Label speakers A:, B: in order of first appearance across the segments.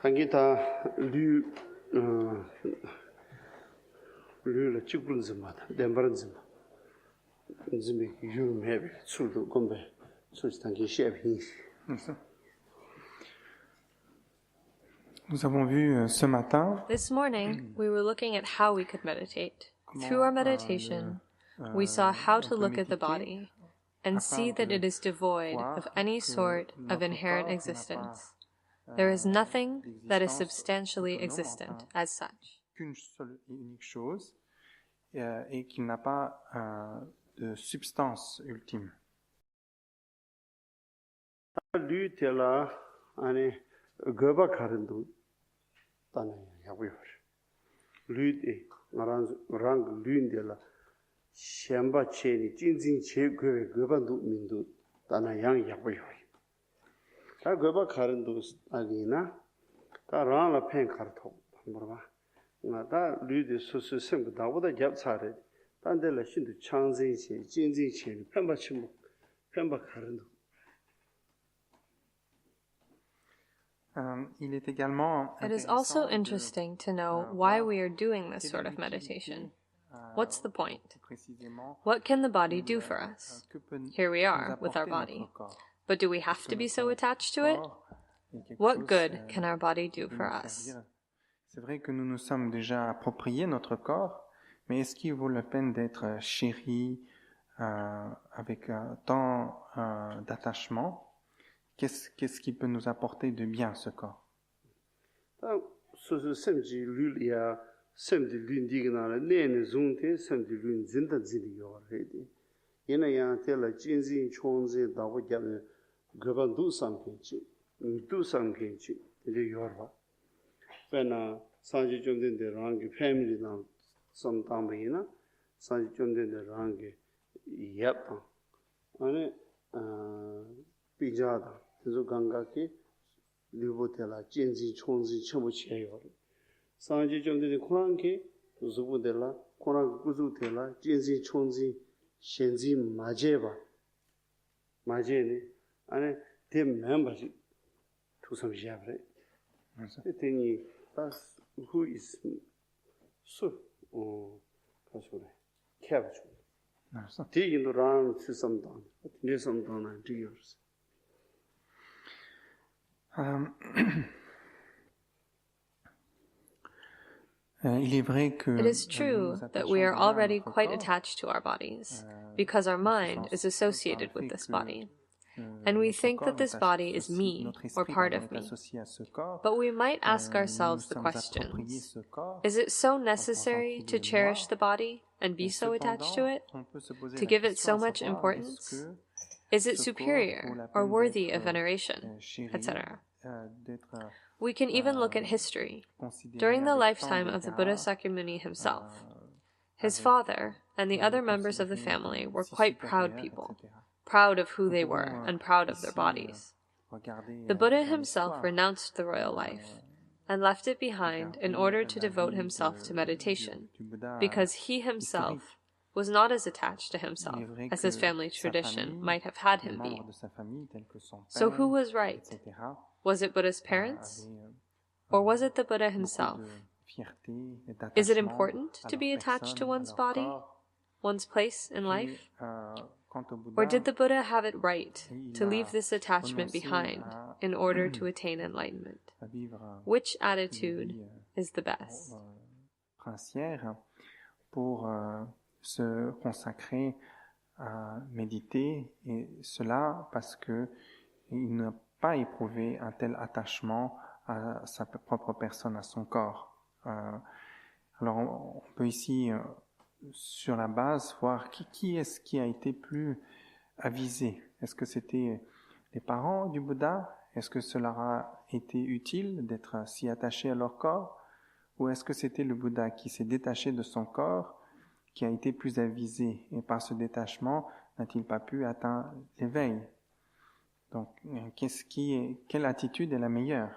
A: 당기다 류 류를 찍는 점마다 덴바른 점 점이 유매비 술도 건배 술이 당기 셰비.
B: Nous avons vu ce matin.
C: This morning, we were looking at how we could meditate. Through our meditation, we saw how to look at the body and see that it is devoid of any sort of inherent existence. There is nothing that is substantially existent as such.
B: Qu'une seule et unique chose et qu'il n'a pas de substance ultime.
A: 류텔라 안에 거바 가른도 따네 야고요. 류데 나랑 류인데라 셴바 체니 찐찐 제거의 거반도 민도 따나 양 야고요. 다 거바 가른도 아니나 다랑라 펜 카르토 뭐라 나다 류데 소소 생도 나보다 잡사래 단데라 신도 창진시 찐찐시 편바 침묵 편바 가른도.
C: It is also interesting to know why we are doing this sort of meditation. What's the point? What can the body do for us? Here we are with our body. But do we have to be so attached to it? What good can our body do for us?
B: C'est vrai que nous nous sommes déjà approprié notre corps, mais est-ce qu'il vaut la peine d'être chéri avec tant d'attachement? Qu'est-ce qui peut nous apporter de bien, ce corps?
A: 그래서 감각이 리보텔라 찐지 총지 전부 채요. 상지 좀 되는 코란게 우스부텔라 코란 구주텔라 찐지 총지 현지 마제바 마제네 안에 대 멤버십 투성시야브레. 그랬더니 that's who is so 가서래 캐브죠. 나서 뒤인도랑 system도 내성도나 뒤여서.
C: It is true that we are already quite attached to our bodies, because our mind is associated with this body, and we think that this body is me, or part of me. But we might ask ourselves the questions, is it so necessary to cherish the body and be so attached to it? To give it so much importance? Is it superior or worthy of veneration, etc.? We can even look at history. During the lifetime of the Buddha Sakyamuni himself, his father and the other members of the family were quite proud people, proud of who they were and proud of their bodies. The Buddha himself renounced the royal life and left it behind in order to devote himself to meditation, because he himself was not as attached to himself as his family tradition might have had him be. So who was right? Was it Buddha's parents? Or was it the Buddha himself? Is it important to be attached to one's body, one's place in life? Or did the Buddha have it right to leave this attachment behind in order to attain enlightenment? Which attitude is the best?
B: Se consacrer à méditer, et cela parce que il n'a pas éprouvé un tel attachement à sa propre personne, à son corps. Alors on peut ici, sur la base, voir qui est-ce qui a été plus avisé. Est-ce que c'était les parents du Bouddha? Est-ce que cela a été utile d'être si attaché à leur corps? Ou est-ce que c'était le Bouddha qui s'est détaché de son corps, qui a été plus avisé, et par ce détachement, n'a-t-il pas pu atteindre l'éveil? Donc, quelle attitude est la meilleure?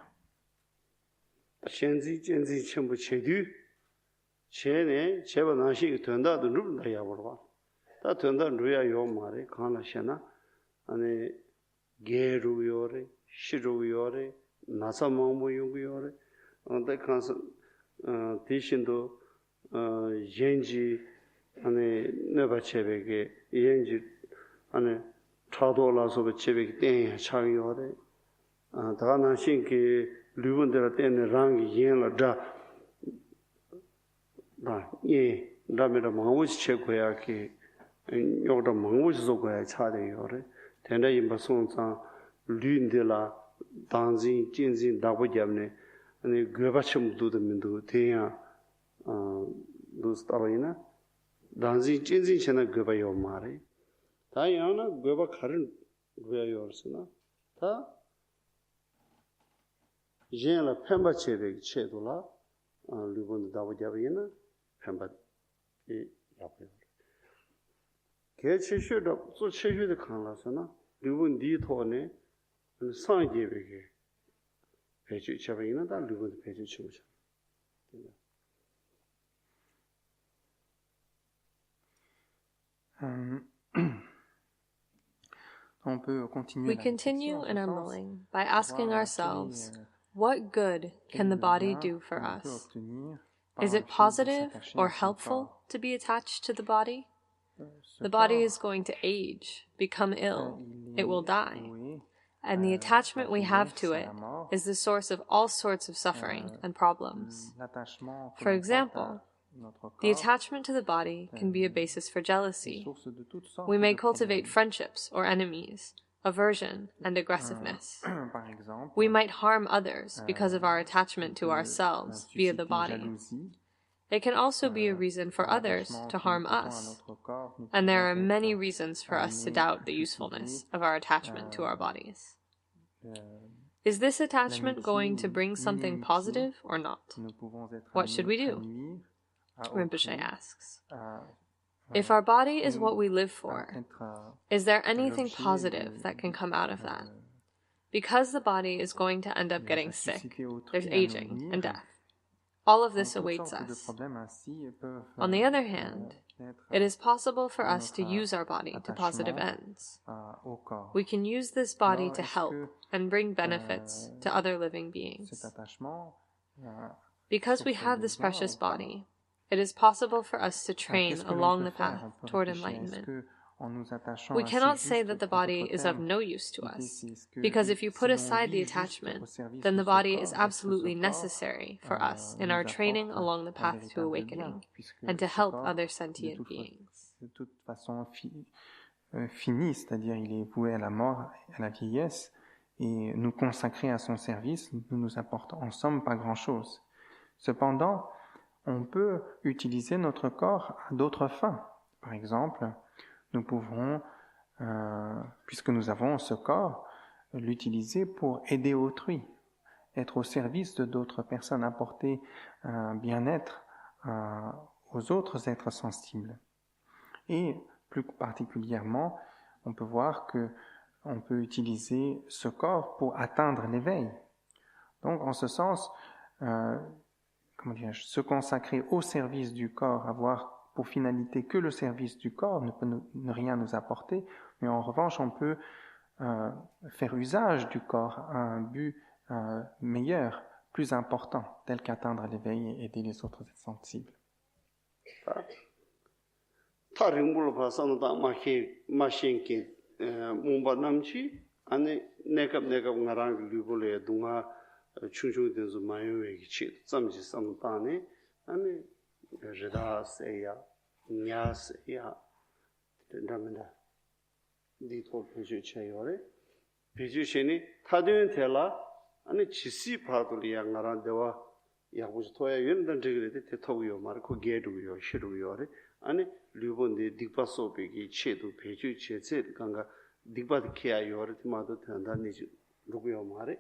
A: 나사 마음을 용구요래 근데 가서 대신도 연지 안에 내가 제백에 연지 안에 차도라서 제백이 땡 차요래 다나 신기 류분들 때는 랑이 연라다 예 라면은 마음이 최고야기 요다 마음이 좋고야 차대요래 된다 이 무슨상 류인들라 당진 진진 다보잡네 아니 그바침도 민도 대야 도스타바이나 당진 진진 챤나 그바요 말에 다야나 그바 가른 그야요스나 다 제라 펜바체베 체도라 류본도 다보잡이나 펜바 이 야고요 개체슈도 또 체슈도 강라서나 류본 디토네 상계베게 배주 잡이나 다 류본 배주 치우죠.
C: We continue in our mulling by asking ourselves, what good can the body do for us? Is it positive or helpful to be attached to the body? The body is going to age, become ill, it will die. And the attachment we have to it is the source of all sorts of suffering and problems. For example, the attachment to the body can be a basis for jealousy. We may cultivate friendships or enemies, aversion and aggressiveness. We might harm others because of our attachment to ourselves via the body. It can also be a reason for others to harm us. And there are many reasons for us to doubt the usefulness of our attachment to our bodies. Is this attachment going to bring something positive or not? What should we do? Rinpoche asks. If our body is what we live for, is there anything positive that can come out of that? Because the body is going to end up getting sick, there's aging and death. All of this awaits us. On the other hand, it is possible for us to use our body to positive ends. We can use this body to help and bring benefits to other living beings. Because we have this precious body, it is possible for us to train along the path toward enlightenment. We cannot say that the body is of no use to us, because if you put aside the attachment, then the body is absolutely necessary for us in our training along the path to awakening, and to help other sentient beings.
B: De toute façon fini, c'est-à-dire il est voué à la mort, à la vieillesse, et nous consacrer à son service ne nous apporte en somme pas grand-chose. Cependant, on peut utiliser notre corps à d'autres fins. Par exemple, nous pouvons, puisque nous avons ce corps, l'utiliser pour aider autrui, être au service de d'autres personnes, apporter un bien-être aux autres êtres sensibles. Et plus particulièrement, on peut voir que on peut utiliser ce corps pour atteindre l'éveil. Donc, en ce sens, se consacrer au service du corps, avoir pour finalité que le service du corps ne peut ne rien nous apporter, mais en revanche, on peut faire usage du corps à un but meilleur, plus important, tel qu'atteindre l'éveil et aider les autres êtres sensibles.
A: 아니 지시 파도리야 나란데와 야부지 토야 연단 저기래 대토고요 말고 게도요 시도요래 아니 류본데 딕바소베기 체도 배주 체체 강가 딕바드 케아요래 티마도 탄다니 누구요 말에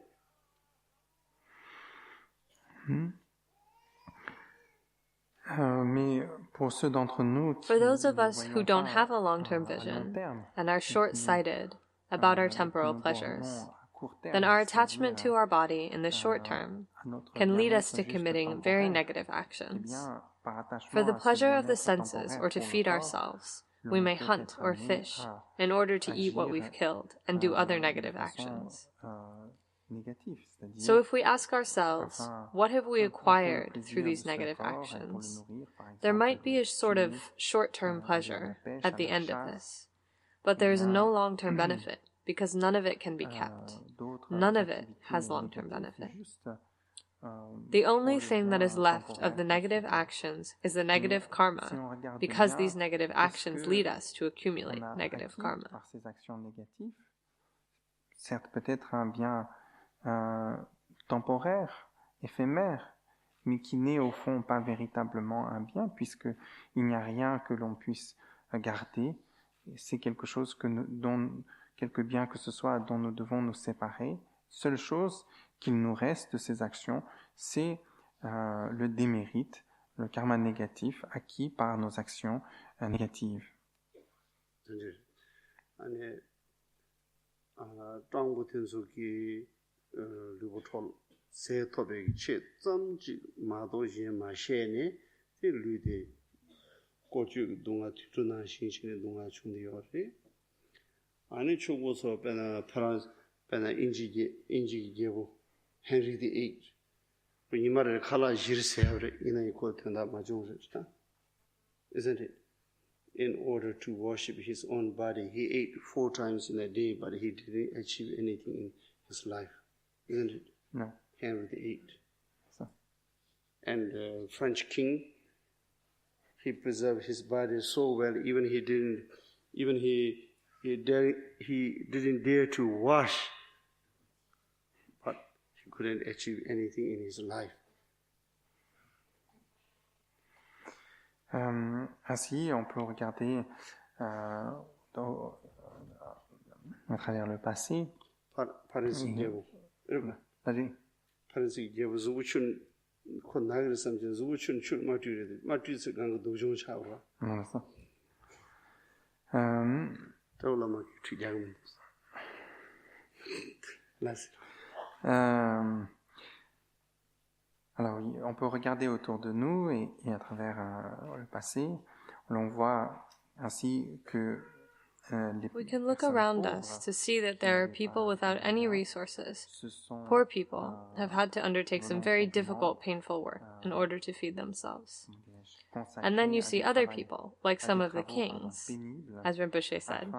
B: Mais pour ceux d'entre nous
C: For those of us who don't have a long-term vision and are short-sighted about our temporal pleasures, then our attachment to our body in the short term can lead us to committing very negative actions. For the pleasure of the senses or to feed ourselves, we may hunt or fish in order to eat what we've killed and do other negative actions.
B: négatif.
C: So if we ask ourselves, what have we acquired through these negative actions? There might be a sort of short-term pleasure at the end of this, but there is no long-term benefit because none of it can be kept. None of it has long-term benefit. The only thing that is left of the negative actions is the negative karma, because these negative actions lead us to accumulate negative karma.
B: Par ces actions négatives, certes peut-être un bien temporaire, éphémère, mais qui n'est au fond pas véritablement un bien, puisqu'il n'y a rien que l'on puisse garder. C'est quelque chose dont quelque bien que ce soit dont nous devons nous séparer. Seule chose qu'il nous reste de ces actions, c'est le démérite, le karma négatif acquis par nos actions négatives.
A: Henry VIII. Isn't it? In order to worship his own body, he ate 4 times in a day, but he didn't achieve anything in his life. Isn't it?
B: No.
A: Henry VIII.
B: So.
A: And the French king, he preserved his body so well, he didn't dare to wash, but he couldn't achieve anything in his life.
B: Ainsi, on peut regarder à travers le passé. Alors, on peut regarder autour de nous et à travers le passé, l'on voit ainsi que
C: we can look around us to see that there are people without any resources. Poor people have had to undertake some very difficult, painful work in order to feed themselves. And then you see other people, like some of the kings, as Rinpoche said,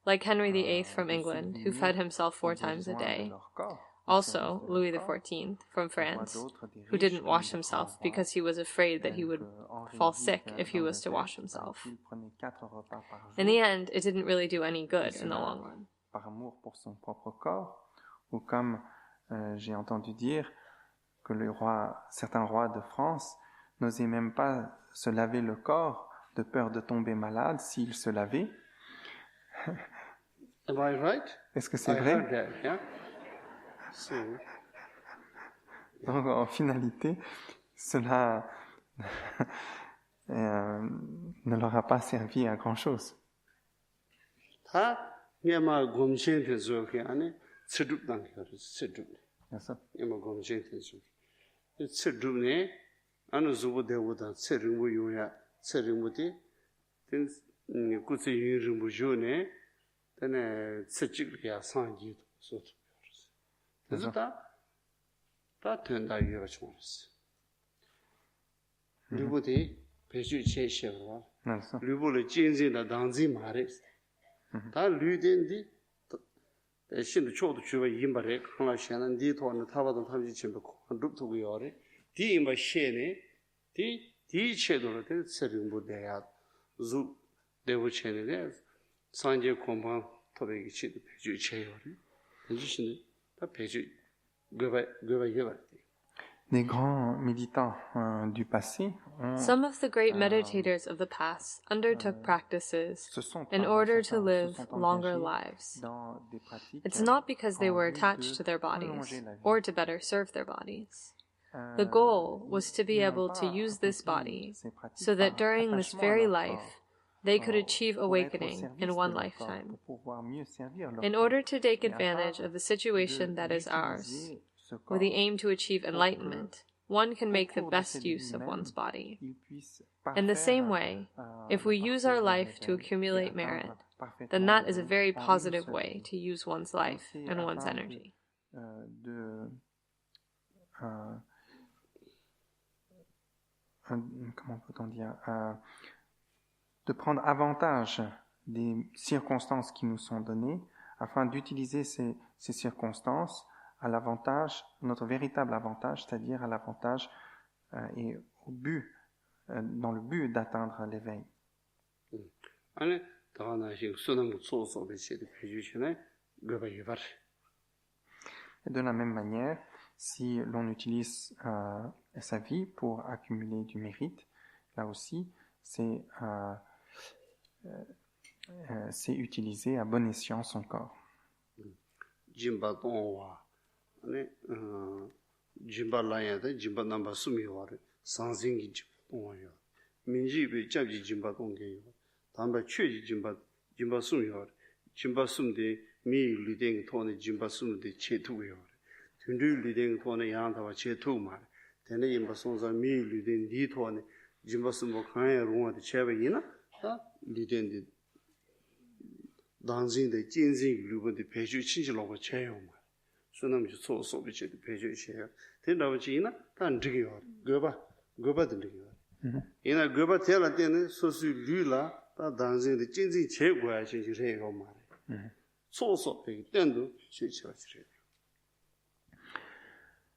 C: like Henry VIII from England, who fed himself 4 times a day. Also, Louis XIV from France, who didn't wash himself because he was afraid that he would fall sick if he was to wash himself. In the end, it didn't really do any good in the long run.
B: Par amour pour son propre corps, ou comme j'ai entendu dire que certains rois de France n'osaient même pas se laver le corps de peur de tomber malade s'ils se lavaient.
A: Am I right?
B: Est-ce que c'est vrai?
A: Heard that, yeah? So.
B: Donc, en finalité, cela ne leur a pas servi à grand-chose.
A: 그래서 다 된다 이거가 좋았어. 리보디 배주 제시하고 리보를 진진다 당지 말했어. 다 리된디 신도 초도 주가 임바래 클라시는 디토는 타바도 탐지 침고 룹토고 요래 디임바 셰네 디 체도로 된 세림부 대야 주 대부 체네 산제 공방 토백이 치도 배주 체요래. 해주시네.
B: Les grands méditants du passé
C: Some of the great meditators of the past undertook practices in order to live longer lives. It's not because they were attached to their bodies or to better serve their bodies. The goal was to be able to use this body so that during this very life they could achieve awakening in one lifetime. In order to take advantage of the situation that is ours, with the aim to achieve enlightenment, one can make the best use of one's body. In the same way, if we use our life to accumulate merit, then that is a very positive way to use one's life and one's energy.
B: comment peut-on dire, de prendre avantage des circonstances qui nous sont données afin d'utiliser ces circonstances à l'avantage, notre véritable avantage, c'est-à-dire à l'avantage et au but, dans le but d'atteindre l'éveil. Et de la même manière, si l'on utilise sa vie pour accumuler du mérite, là aussi, c'est utiliser à bon escient son corps.
A: Jimba tongwa, jimba laya da jimba namba sumi wari, sanzingi jimba tongwa yo. Minji be jabji jimba tongge yo. Tamba chuji jimba sumi wari. Jimba sumde mi lideng tone jimba sumde che tu yo. Tundu lideng tone yantawa che tu mari. Tene jimba sonza mi lideng di tone jimba sumbo kanya rungwa de cheba yina, ta lideng de 당진的经济如果的培训亲戚老婆钱用嘛，所以那么就做所谓的培训钱，听到不起呢？但这个要个吧的这个，因为个吧天了点呢，说是绿了，但当时的经济结果还是这个嘛的，做所谓单独学起来是。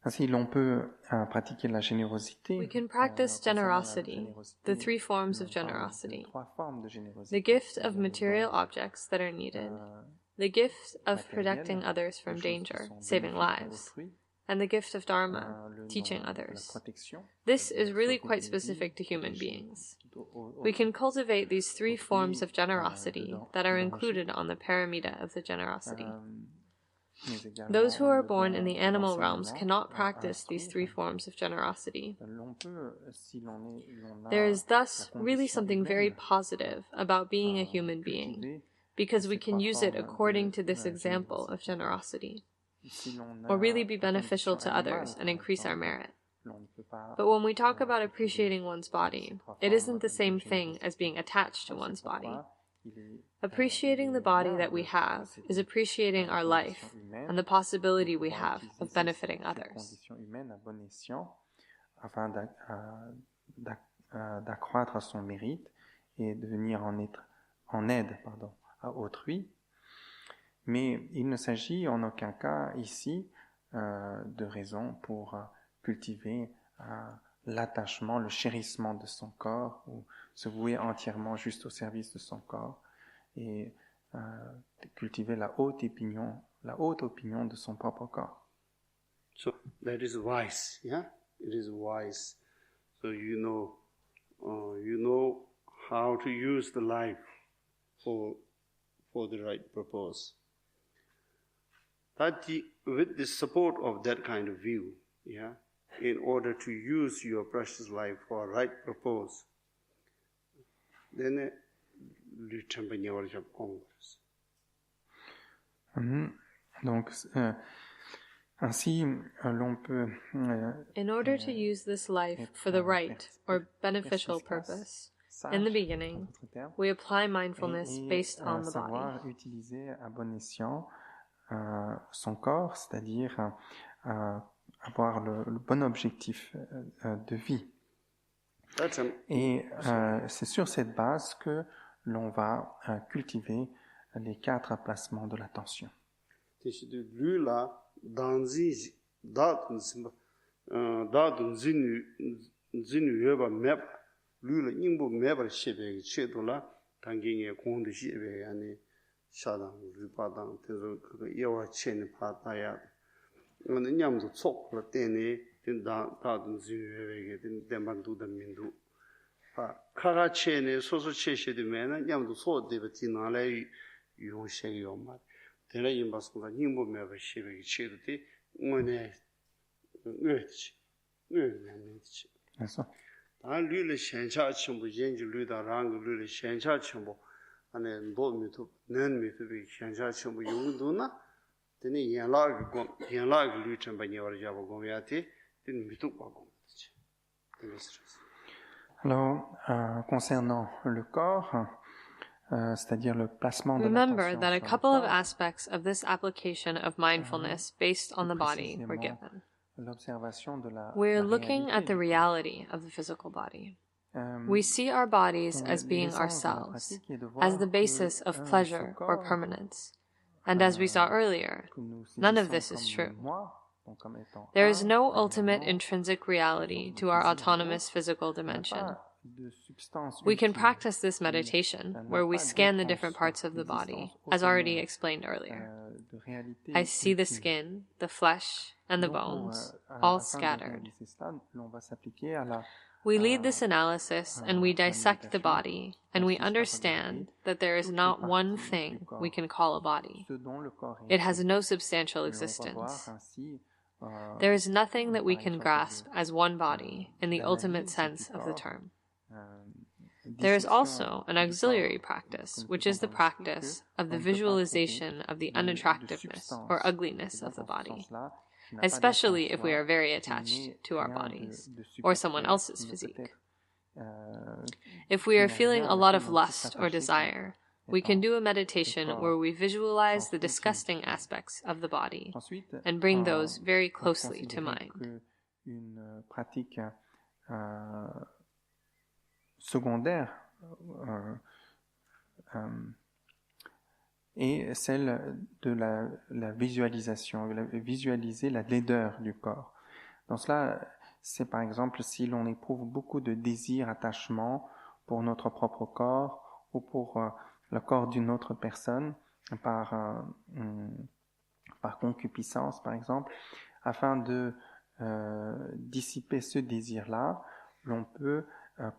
B: Ainsi, l'on peut pratiquer la générosité.
C: We can practice generosity, the three forms of generosity. The gift of material objects that are needed, the gift of protecting others from danger, saving lives, and the gift of Dharma, teaching others. This is really quite specific to human beings. We can cultivate these three forms of generosity that are included on the paramita of the generosity. Those who are born in the animal realms cannot practice these three forms of generosity. There is thus really something very positive about being a human being, because we can use it according to this example of generosity, or really be beneficial to others and increase our merit. But when we talk about appreciating one's body, it isn't the same thing as being attached to one's body. Appreciating the body that we have is appreciating our life and the possibility we have of benefiting others.
B: Afin d'accroître son mérite et de venir en aide à autrui. Mais il ne s'agit en aucun cas ici de raison pour cultiver l'attachement, le chérissement de son corps, ou se vouer entièrement juste au service de son corps, et cultiver la haute opinion de son propre corps.
A: So that is wise, yeah? It is wise. So you know how to use the life for the right purpose. That with the support of that kind of view, yeah, in order to use your precious life for a right purpose, then
B: Donc, ainsi, l'on peut...
C: In order to use this life for the right or beneficial purpose, in the beginning, we apply mindfulness based on the body.
B: Utiliser à bon escient son corps, c'est-à-dire avoir le bon objectif de vie. Et c'est sur cette base que l'on va cultiver les 4 placements de l'attention.
A: 카가체네 소소체시되면 냠도 소데베티 나래 유용세요 대래 임바스가 님보메가 시베기 치르디 뭐네 뇌치 뇌네치
B: 그래서
A: 다 류를 현차 첨부 연주 류다랑 류를 현차 첨부 안에 노미도 nen미도비 현차 첨부 용도나 되니 연락 류 첨부니 어디야고 공야티 된 미도 바고
B: Alors, concernant le corps, c'est-à-dire le placement de
C: Remember
B: l'attention
C: that a
B: sur le
C: couple of
B: corps.
C: aspects of this application of mindfulness based on the body were given.
B: L'observation de la
C: We're
B: la
C: looking
B: réalité
C: at the
B: du corps.
C: reality of the physical body.
B: Euh,
C: We see our bodies
B: donc,
C: as being
B: l'essence de la
C: ourselves,
B: pratique est de voir
C: as the basis
B: que,
C: of
B: ce
C: pleasure or
B: corps,
C: permanence. And as we saw earlier,
B: que nous
C: none of
B: saisissons
C: this is
B: comme
C: true.
B: moi, donc comme étant
C: There is
B: un,
C: no
B: un
C: ultimate
B: élément,
C: intrinsic reality to our autonomous physical dimension. We can practice this meditation, where we scan the different parts of the body, as already explained earlier. I see the skin, the flesh, and the bones, all scattered. We lead this analysis and we dissect the body, and we understand that there is not one thing we can call a body. It has no substantial existence. There is nothing that we can grasp as one body in the ultimate sense of the term. There is also an auxiliary practice, which is the practice of the visualization of the unattractiveness or ugliness of the body, especially if we are very attached to our bodies or someone else's physique. If we are feeling a lot of lust or desire, we can do a meditation where we visualize the disgusting aspects of the body and bring those very closely to mind.
B: Une pratique secondaire est celle de la visualisation, visualiser la laideur du corps. Dans cela, c'est par exemple si l'on éprouve beaucoup de désir, attachement pour notre propre corps ou pour le corps d'une autre personne, par concupiscence par exemple, afin de dissiper ce désir-là, l'on peut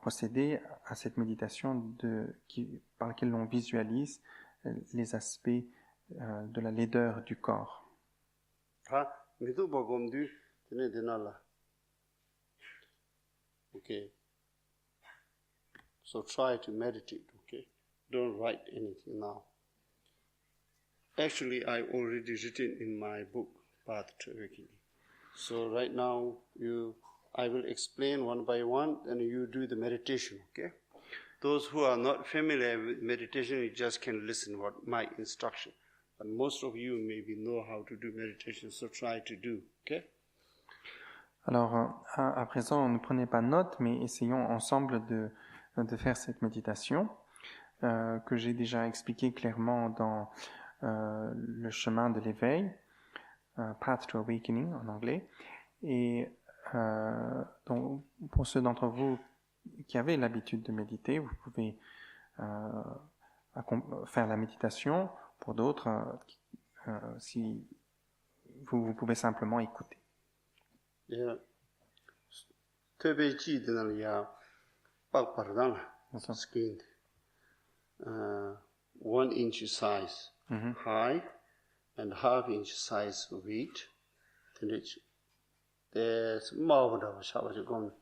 B: procéder à cette méditation par laquelle l'on visualise les aspects de la laideur du corps.
A: Okay. So try to meditate, okay? Don't write anything now. Actually, I already written in my book, Path to Awakening. So right now, I will explain one by one, and you do the meditation, okay? Those who are not familiar with meditation, you just can listen what my instruction. But most of you maybe know how to do meditation, so try to do, okay?
B: Alors, à présent, ne prenez pas note, mais essayons ensemble de faire cette méditation que j'ai déjà expliqué clairement dans le chemin de l'éveil, Path to Awakening en anglais. Et donc, pour ceux d'entre vous qui avez l'habitude de méditer, vous pouvez faire la méditation. Pour d'autres, si vous pouvez simplement écouter.
A: Yeah. Tebeji dinal ya pak pardang skin 1 inch size high and half inch size weight. There's more of a shower gone.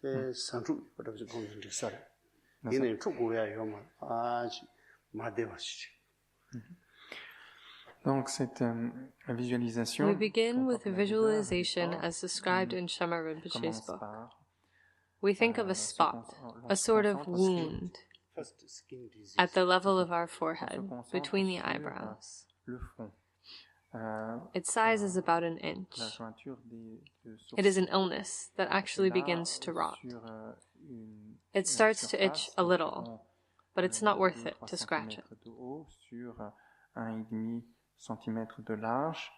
A: There's some root, but I was going to sell it. In a true way,
B: Donc cette visualisation.
C: We begin with the visualization as described in Shama Rinpoche's book. We think of a spot, a sort of wound, at the level of our forehead, between the eyebrows. Its size is about an inch. It is an illness that actually begins to rot. It starts to itch a little, but it's not worth it to scratch it.
B: 1,5 cm de large,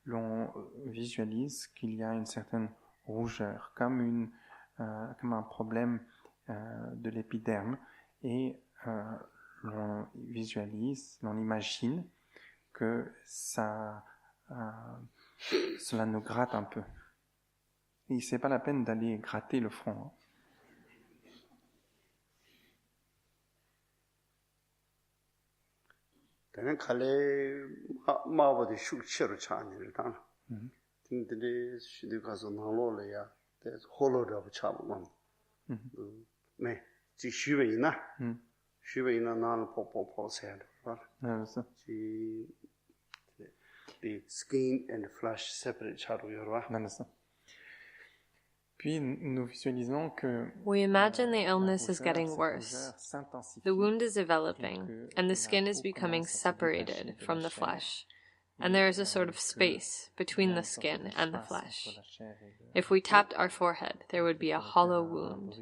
B: l'on visualise qu'il y a une certaine rougeur, comme un problème de l'épiderme, et l'on visualise, l'on imagine que cela nous gratte un peu. Et c'est pas la peine d'aller gratter le front. Hein.
A: Then kale maabode shukchero chani tan. Tindre shidi kaso nalo le ya. There's hollow of chabon. Me ji shuwe ina. Shuwe ina nan po said. The skin and flesh separate charu yorwa.
B: Puis nous visualisons que
C: we imagine the illness is getting worse. The wound is developing, and the skin is becoming separated from the flesh, and there is a sort of space between the skin and the flesh. If we tapped our forehead, there would be a hollow wound,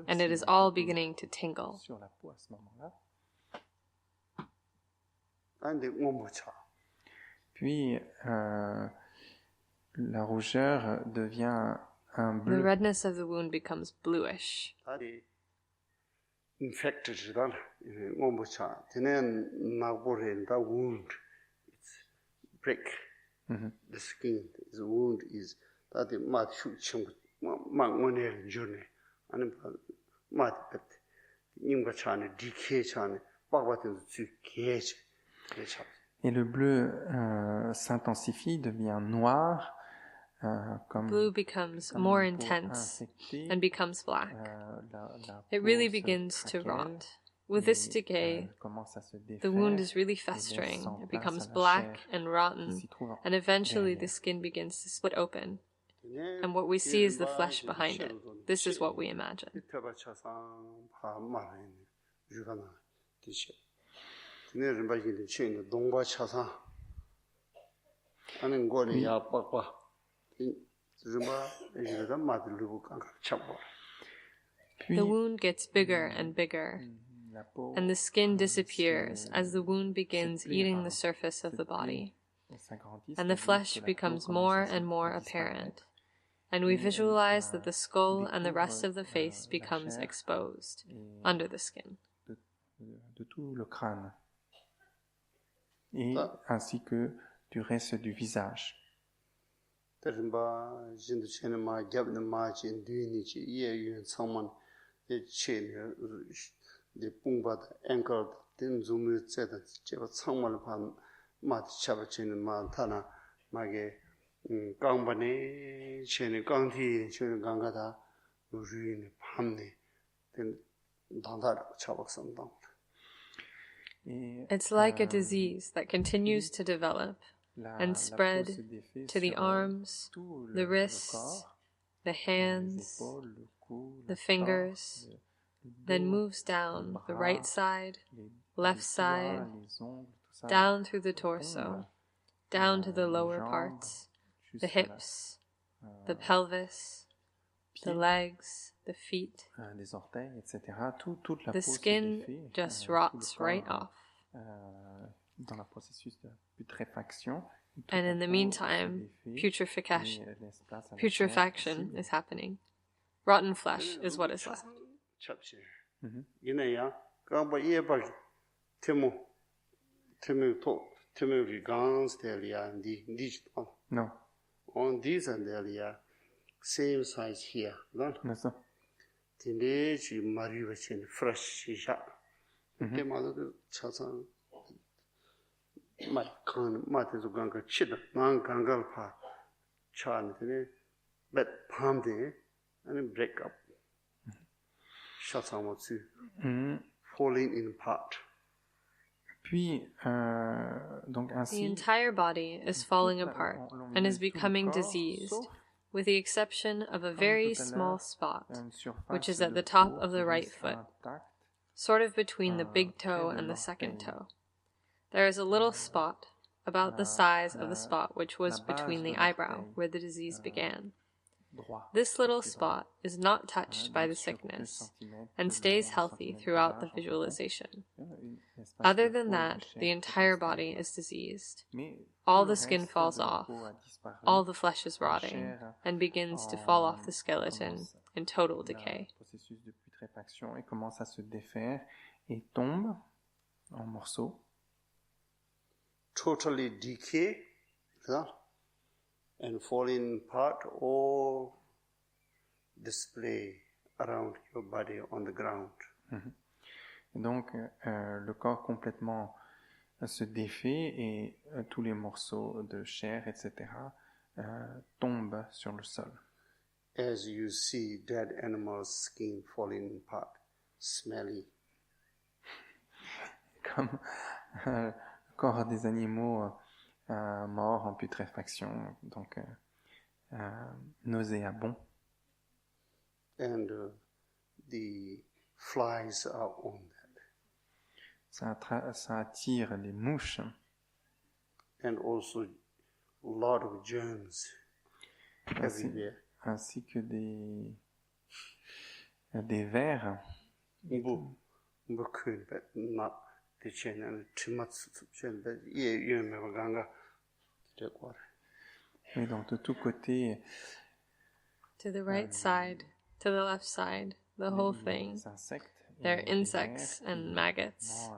C: and it is all beginning to tingle.
B: Puis la rougeur devient un bleu.
C: The redness of the wound becomes bluish.
A: Infected, wound, it's break. The skin, the wound is that the mud shoot journey, and mud but decay
B: Et le bleu s'intensifie, devient noir.
C: Blue becomes more intense and becomes black. It really begins to rot. With this decay, the wound is really festering. It becomes black and rotten, and eventually the skin begins to split open. And what we see is the flesh behind it. This is what we imagine. The wound gets bigger and bigger, and the skin disappears as the wound begins eating the surface of the body, and the flesh becomes more and more apparent, and we visualize that the skull and the rest of the face becomes exposed under the skin.
B: De tout le crâne, et ainsi que du reste du visage.
C: It's like a disease that continues to develop and spread to the arms, the wrists, the hands, the fingers, then moves down the right side, left side, down through the torso, down to the lower parts, the hips, the pelvis, the legs, the feet. The skin just rots right off. And in the meantime, putrefaction is happening. Rotten flesh is what is left.
B: No.
A: On these and the same size here.
B: No.
A: Teenage Mariwachin fresh shot. Okay, mother chasan. My con matters of ganga chid, non gangal pa chan, but palm day and break up. Shasamotsu falling in part.
B: Puis, donc ainsi,
C: the entire body is falling apart and is becoming diseased, with the exception of a very small spot, which is at the top of the right foot, sort of between the big toe and the second toe. There is a little spot, about the size of the spot which was between the eyebrow, where the disease began. This little spot is not touched by the sickness and stays healthy throughout the visualization. Other than that, the entire body is diseased. All the skin falls off, all the flesh is rotting, and begins to fall off the skeleton in total decay.
B: Et commence à se défaire et tombe en morceaux.
A: Totally decay, and falling part or display around your body on the ground.
B: Et donc, le corps complètement se défait et tous les morceaux de chair, etc., tombent sur le sol.
A: As you see dead animals' skin falling apart, smelly.
B: Comme le corps des animaux morts en putréfaction, donc nauséabond.
A: and the flies are on that.
B: Ça attire les mouches.
A: And also a lot of germs everywhere.
B: Ainsi que des vers. Et donc de tous côtés.
C: To the right side, to the left side, the whole thing. There are insects and maggots.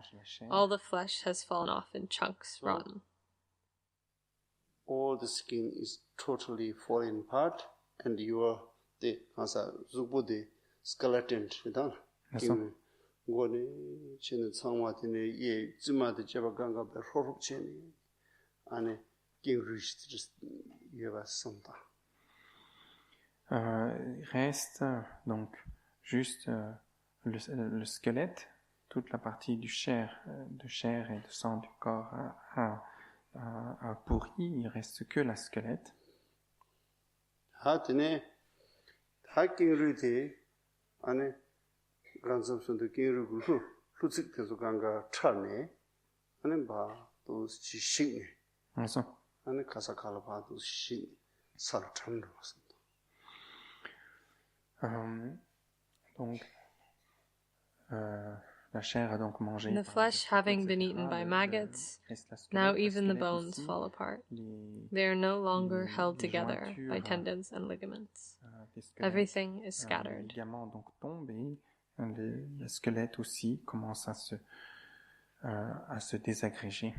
C: All the flesh has fallen off in chunks, rotten.
A: All the skin is totally falling apart, and you are the skeleton.
B: Il reste donc juste le squelette, toute la partie de chair et de sang du corps a pourri, il reste que la squelette. Donc, la chair a donc mangé.
C: And the flesh having been eaten by maggots, now even the bones fall apart. They are no longer held together by tendons and ligaments. Everything is scattered.
B: Les ligaments donc tombent et le squelette aussi commence à se désagréger.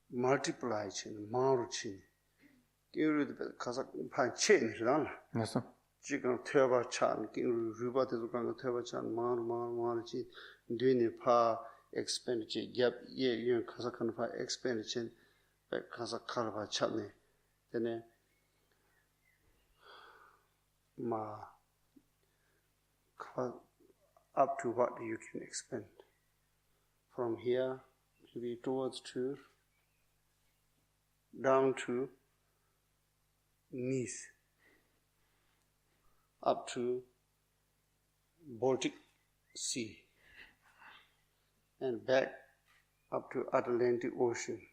A: Multiply maru chin kiru kasa pan chen ran
B: Yes.
A: 지금 태바 찬 kiru ruba도 간 태바 찬 마루 치 뒤에 파 expenditure gap ye kasa kan 파 expenditure kasa 칼바 찬네 되네 마 up to what you can expend from here maybe towards to down to knees, up to Baltic Sea, and back up to Atlantic Ocean.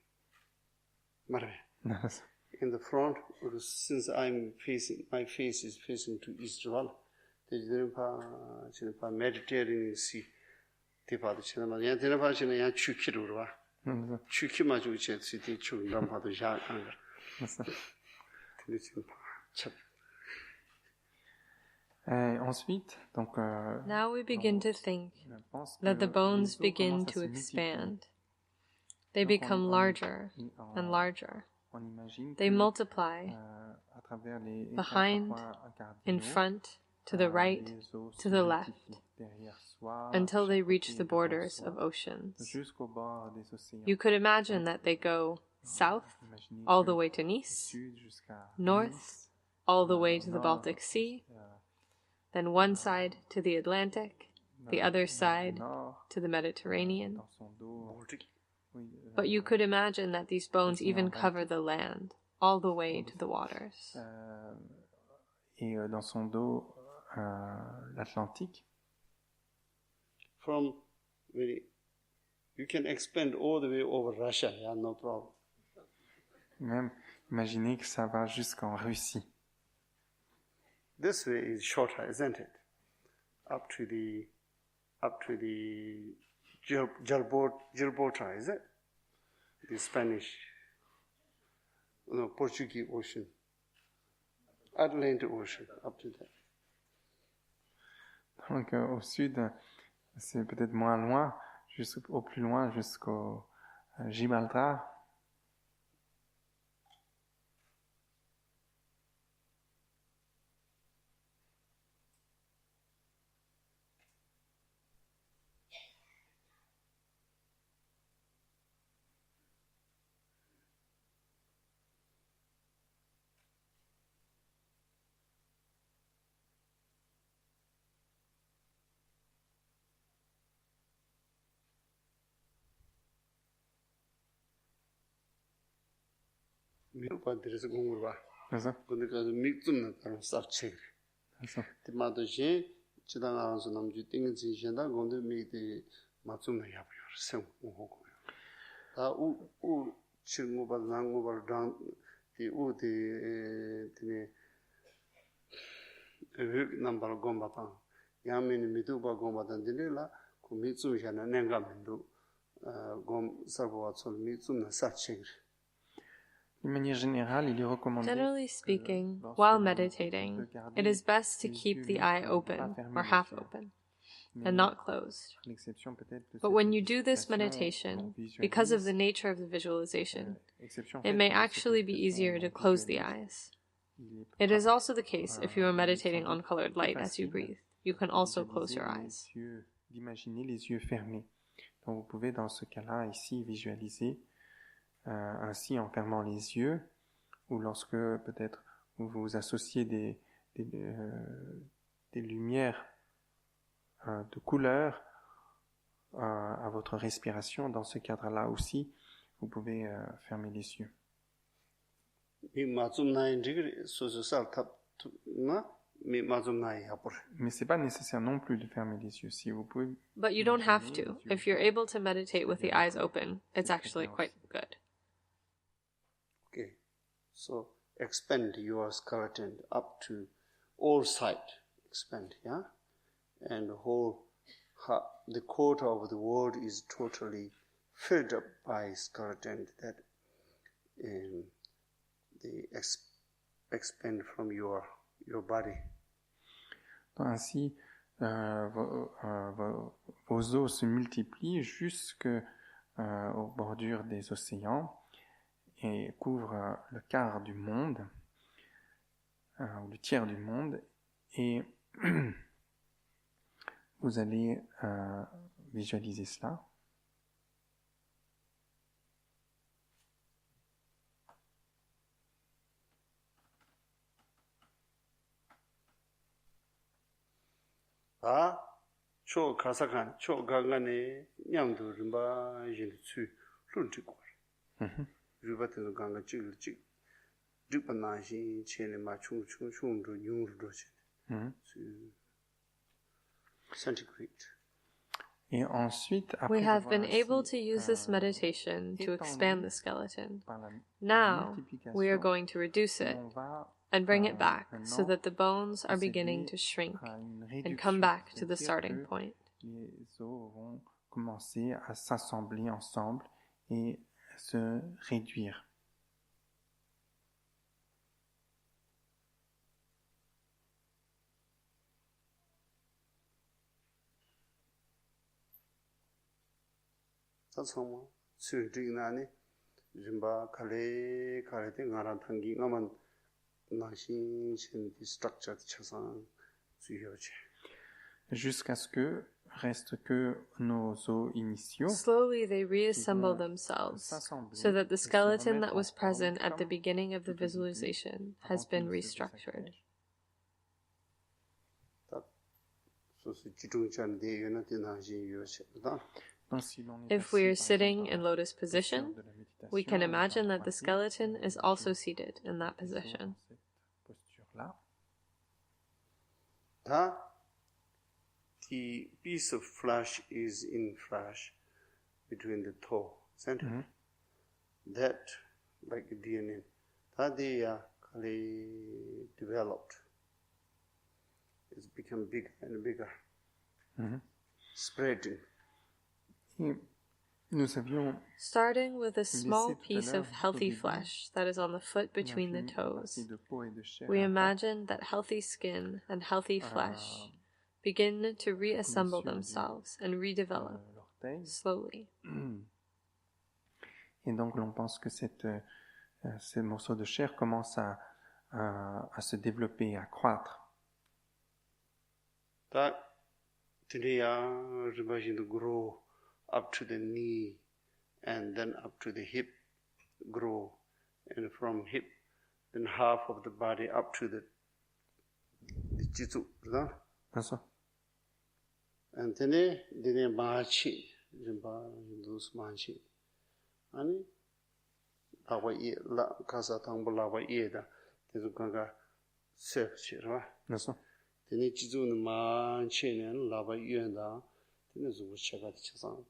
B: Yes.
A: In the front, since my face is facing to Israel, there's a Mediterranean Sea.
B: Ensuite, donc,
C: now we begin to think that the bones begin to expand. They become larger and larger. They multiply behind, in front, to the right, to the left, until they reach the borders of oceans. You could imagine that they go south, all the way to Nice, north, all the way to the Baltic Sea, then one side to the Atlantic, the other side to the Mediterranean. But you could imagine that these bones even cover the land, all the way to the waters.
B: Et dans son dos, l'Atlantique.
A: From you can expand all the way over Russia, yeah, no problem.
B: Même imaginez que ça va jusqu'en Russie.
A: This way is shorter, isn't it? Up to the Gibraltar, is it? The Spanish, Portuguese Ocean, Atlantic Ocean, up to that.
B: Donc au sud, c'est peut-être moins loin, au plus loin jusqu'au Gibraltar.
A: 미국반들에서 공부를 봐.
B: 그래서
A: 근데 그 미국은 다른 싹책.
B: 그래서
A: 디마도시 지당하면서 남주 띵지 신다 건데 미디 맞춤을 해봐요. 생고고. 다우 친구들 남고발 당 우디 드네 넘버 공바타 야미니 미두바 공바탄 dinela ku mitsu shana nenga mendu gom sarwa sol mitsu na satching.
B: d'une manière générale, il est recommandé
C: Generally speaking, while meditating, it is best to keep the eye open or half open and not closed. But when you do this meditation, because of the nature of the visualization, it may actually be easier to close the eyes. It is also the case if you are meditating on colored light as you breathe. You can also close your eyes.
B: D'imaginer les yeux fermés. Donc vous pouvez dans ce cas-là ici visualiser ainsi en fermant les yeux, ou lorsque peut-être vous associez des lumières de couleur à votre respiration, dans ce cadre-là aussi, vous pouvez fermer les yeux. Mais c'est pas nécessaire non plus de fermer les yeux. Si vous pouvez.
C: But you don't have to. If you're able to meditate with the eyes open, it's actually quite good.
A: Okay, so expand your skeleton up to all sides. Expand, yeah, and the quarter of the world is totally filled up by skeleton that they expand from your body.
B: Ainsi, vos os se multiplient jusqu'aux bordures des océans et couvrent le quart du monde, ou le tiers du monde, et vous allez visualiser cela.
A: 초 가사간 초 강간에 냥도 림바 진추 룬티고 리바트 강가 찌르찌 리바나시 체네 마충충충도 뉴르도 centigrade.
B: Et ensuite,
C: we have been able to use this meditation to expand the skeleton. Now, we are going to reduce it and bring it back so that the bones are beginning to shrink and come back to the starting point.
B: Les os vont commencer à s'assembler ensemble et se réduire.
A: 사성모 수직나니 림바 칼레 칼레데 가란 tangi ngaman 나신 신디 structure 차상 주요제.
B: Jusqu'à ce que reste que nos os initiaux.
C: Slowly they reassemble themselves so that the skeleton that was present at the beginning of the visualization has been restructured. If we are sitting in lotus position, we can imagine that the skeleton is also seated in that position.
A: The piece of flesh is in flesh between the toe center. Mm-hmm. That, like DNA, that they are developed. It's become bigger and bigger, spreading.
C: Starting with a small piece of healthy flesh that is on the foot between the toes, we imagine that healthy skin and healthy flesh begin to reassemble themselves and redevelop slowly.
B: Et donc l'on pense que ces morceaux de chair commencent à se développer, à croître.
A: That today to grow up to the knee and then up to the hip grow, and from hip then half of the body up to the jitsu. And then machi, those machi, and 라바 예 가사 당부 라바 예다 계속 가가 세치라
B: 그래서
A: 되니 지주는 많지는 라바 유엔다 되는 좀 제가 쳐서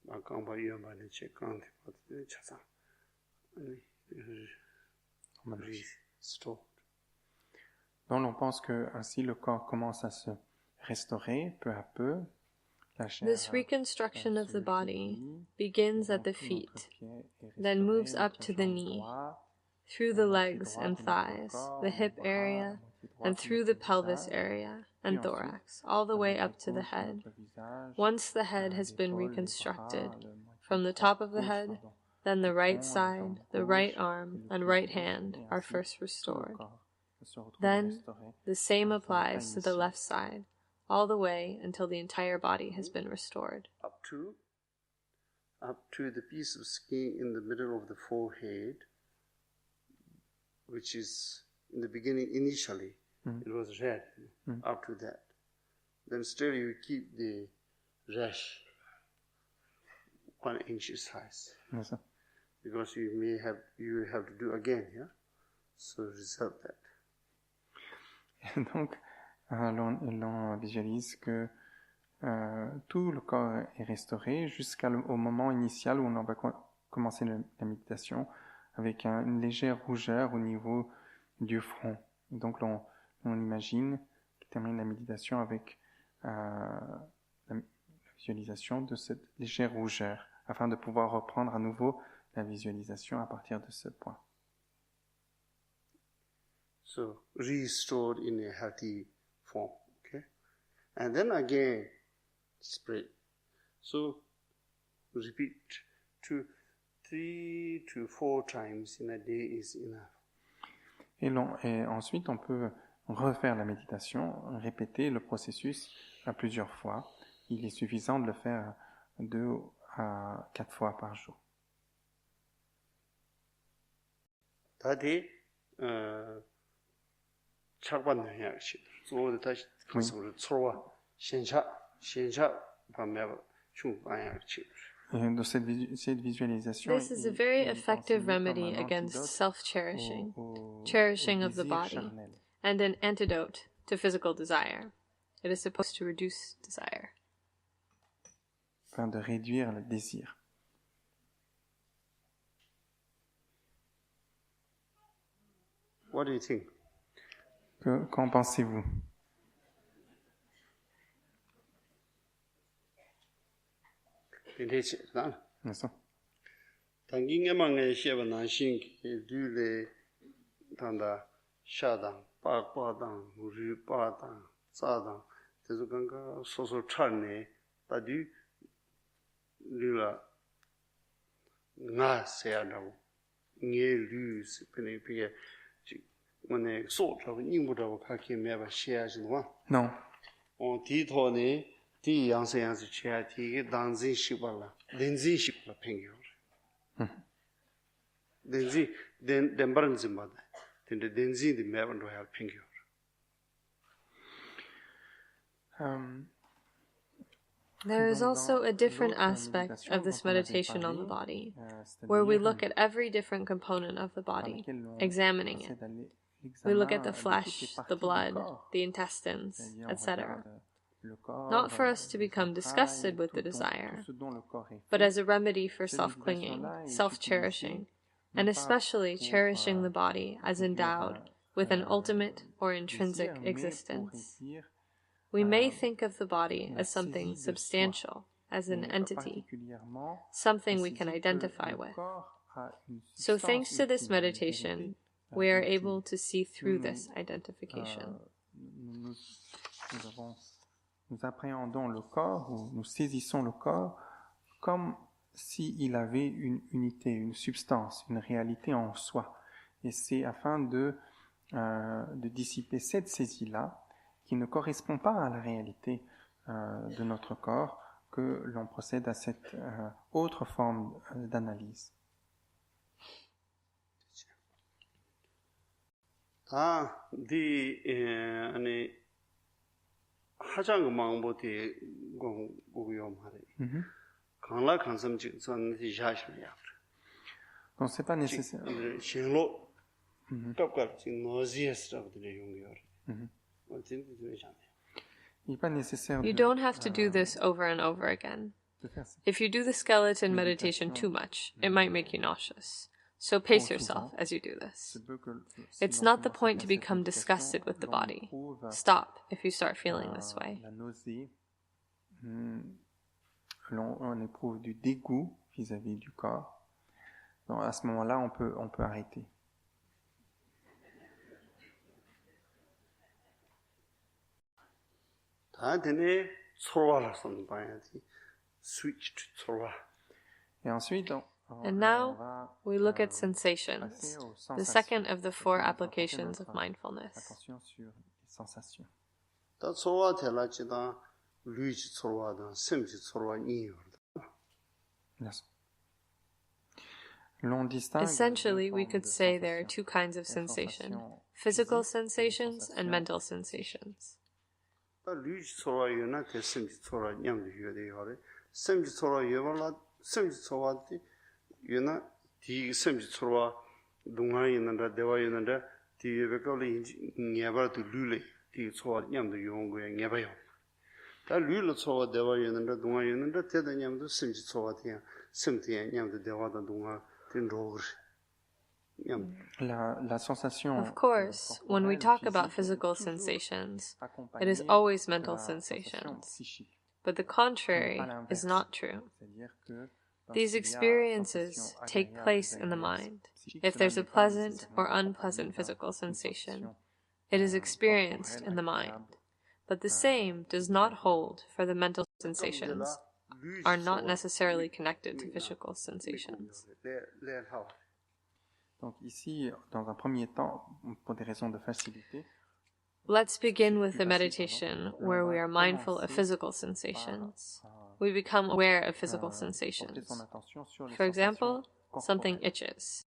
A: 아까바 유엔만에 제 강대 받는 쳐서
B: Donc on pense que ainsi le corps commence à se restaurer peu à peu.
C: This reconstruction of the body begins at the feet, then moves up to the knee, through the legs and thighs, the hip area, and through the pelvis area and thorax, all the way up to the head. Once the head has been reconstructed, from the top of the head, then the right side, the right arm, and right hand are first restored. Then the same applies to the left side, all the way until the entire body has been restored.
A: Up to the piece of skin in the middle of the forehead, which is in the beginning, initially, it was red, up to that. Then still you keep the rash 1 inch size.
B: Yes,
A: Because you have to do again, yeah? So reserve that.
B: Et donc, l'on visualise que tout le corps est restauré jusqu'au moment initial où on va commencer la méditation avec une légère rougeur au niveau du front. Donc on imagine qu'il termine la méditation avec la visualisation de cette légère rougeur afin de pouvoir reprendre à nouveau la visualisation à partir de ce point.
A: So restored in a healthy form, okay? And then again, spread. So repeat 3 to 4 times in a day is enough.
B: Et ensuite, on peut refaire la méditation, répéter le processus à plusieurs fois. Il est suffisant de le faire 2 à 4 fois par jour.
A: 다들 착반을 해야지. 또 다시 가서 서로와 신차 밤에 충분해야지.
B: Cette visualisation
C: This is a very effective remedy against self-cherishing, cherishing of the body, and an antidote to physical desire. It is supposed to reduce desire.
B: Afin de réduire le désir.
A: What do you think?
B: Qu'en pensez-vous?
A: N'est-ce 당긴게망에 셰바난신 듀레 단다 샤당 빠빠당 우리빠당 싸당 대소간가 소소 찬네 다디 류라 나세야라고 녜류스 페네피에 뭐네 소트라고 인부라고 가게 매바 셰야지노
B: Non.
A: 디토네 디 양세양스 셰야티게 단진식발라 렌진식발라 팽겨 렌지 덴바른지마다 근데 렌지디 매번도 할 팽겨
C: There is also a different aspect of this meditation on the body, where we look at every different component of the body, examining it. We look at the flesh, the blood, the intestines, etc. Not for us to become disgusted with the desire, but as a remedy for self-clinging, self-cherishing, and especially cherishing the body as endowed with an ultimate or intrinsic existence. We may think of the body as something substantial, as an entity, something we can identify with. So thanks to this meditation, we are able to see through this identification.
B: Nous appréhendons le corps, ou nous saisissons le corps comme s'il avait une unité, une substance, une réalité en soi. Et c'est afin de dissiper cette saisie-là, qui ne correspond pas à la réalité de notre corps, que l'on procède à cette autre forme d'analyse.
A: 하장 망보티 고고요 말이 강라 간섬직 선지 샤시야
B: Donc c'est pas nécessaire. Il n'est pas nécessaire.
C: You don't have to do this over and over again. If you do the skeleton meditation too much, it might make you nauseous. So pace yourself as you do this. It's not the point to become disgusted with the body. Stop if you start feeling this way.
B: La nausée, on éprouve du dégoût vis-à-vis du corps. Donc à ce moment-là, on peut arrêter. Et ensuite,
C: And now we look at sensations, the second of the 4 applications of mindfulness.
B: Attention sur les sensations.
C: Essentially, we could say there are 2 kinds of sensation, physical sensations and mental sensations.
A: Yuna di semji tsorwa dunga yinanda dewa yinanda di yubekawli ngebar du lule di tsorwa nyamdu yunguya ngeba yung. Da lule tsorwa dewa yinanda dunga yinanda teda nyamdu semji tsorwa diya semdi nyamdu dewa da dunga din rogri.
B: La sensation.
C: Of course, when we talk about physical sensations, it is always mental sensations. But the contrary is not true. These experiences take place in the mind. If there's a pleasant or unpleasant physical sensation, it is experienced in the mind. But the same does not hold for the mental sensations, are not necessarily connected to physical sensations.
B: Donc ici, dans un premier temps, pour des raisons de facilité,
C: let's begin with the meditation where we are mindful of physical sensations. We become aware of physical sensations. For example, something itches.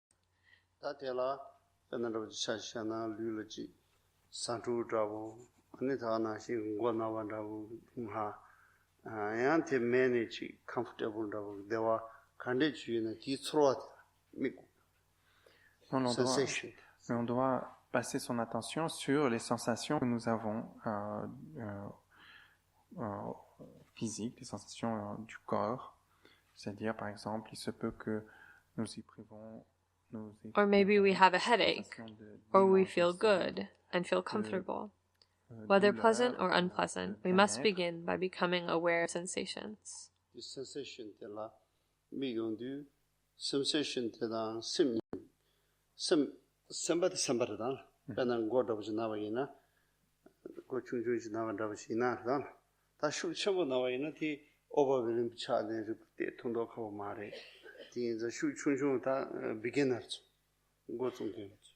B: On doit passer son attention sur les sensations que nous avons physiques, les sensations du corps. C'est-à-dire, par exemple, il se peut que nous éprouvons...
C: Or maybe we have a headache, or we feel good and feel comfortable. Whether pleasant or unpleasant, we must begin by becoming aware of sensations.
A: Sambata Benan Gordabuji Navaina, Gochunjuji Navadabushina, that should show Navaina, the overwhelming challenge of the Tondoko Mare, the Shunjun beginners, go to games.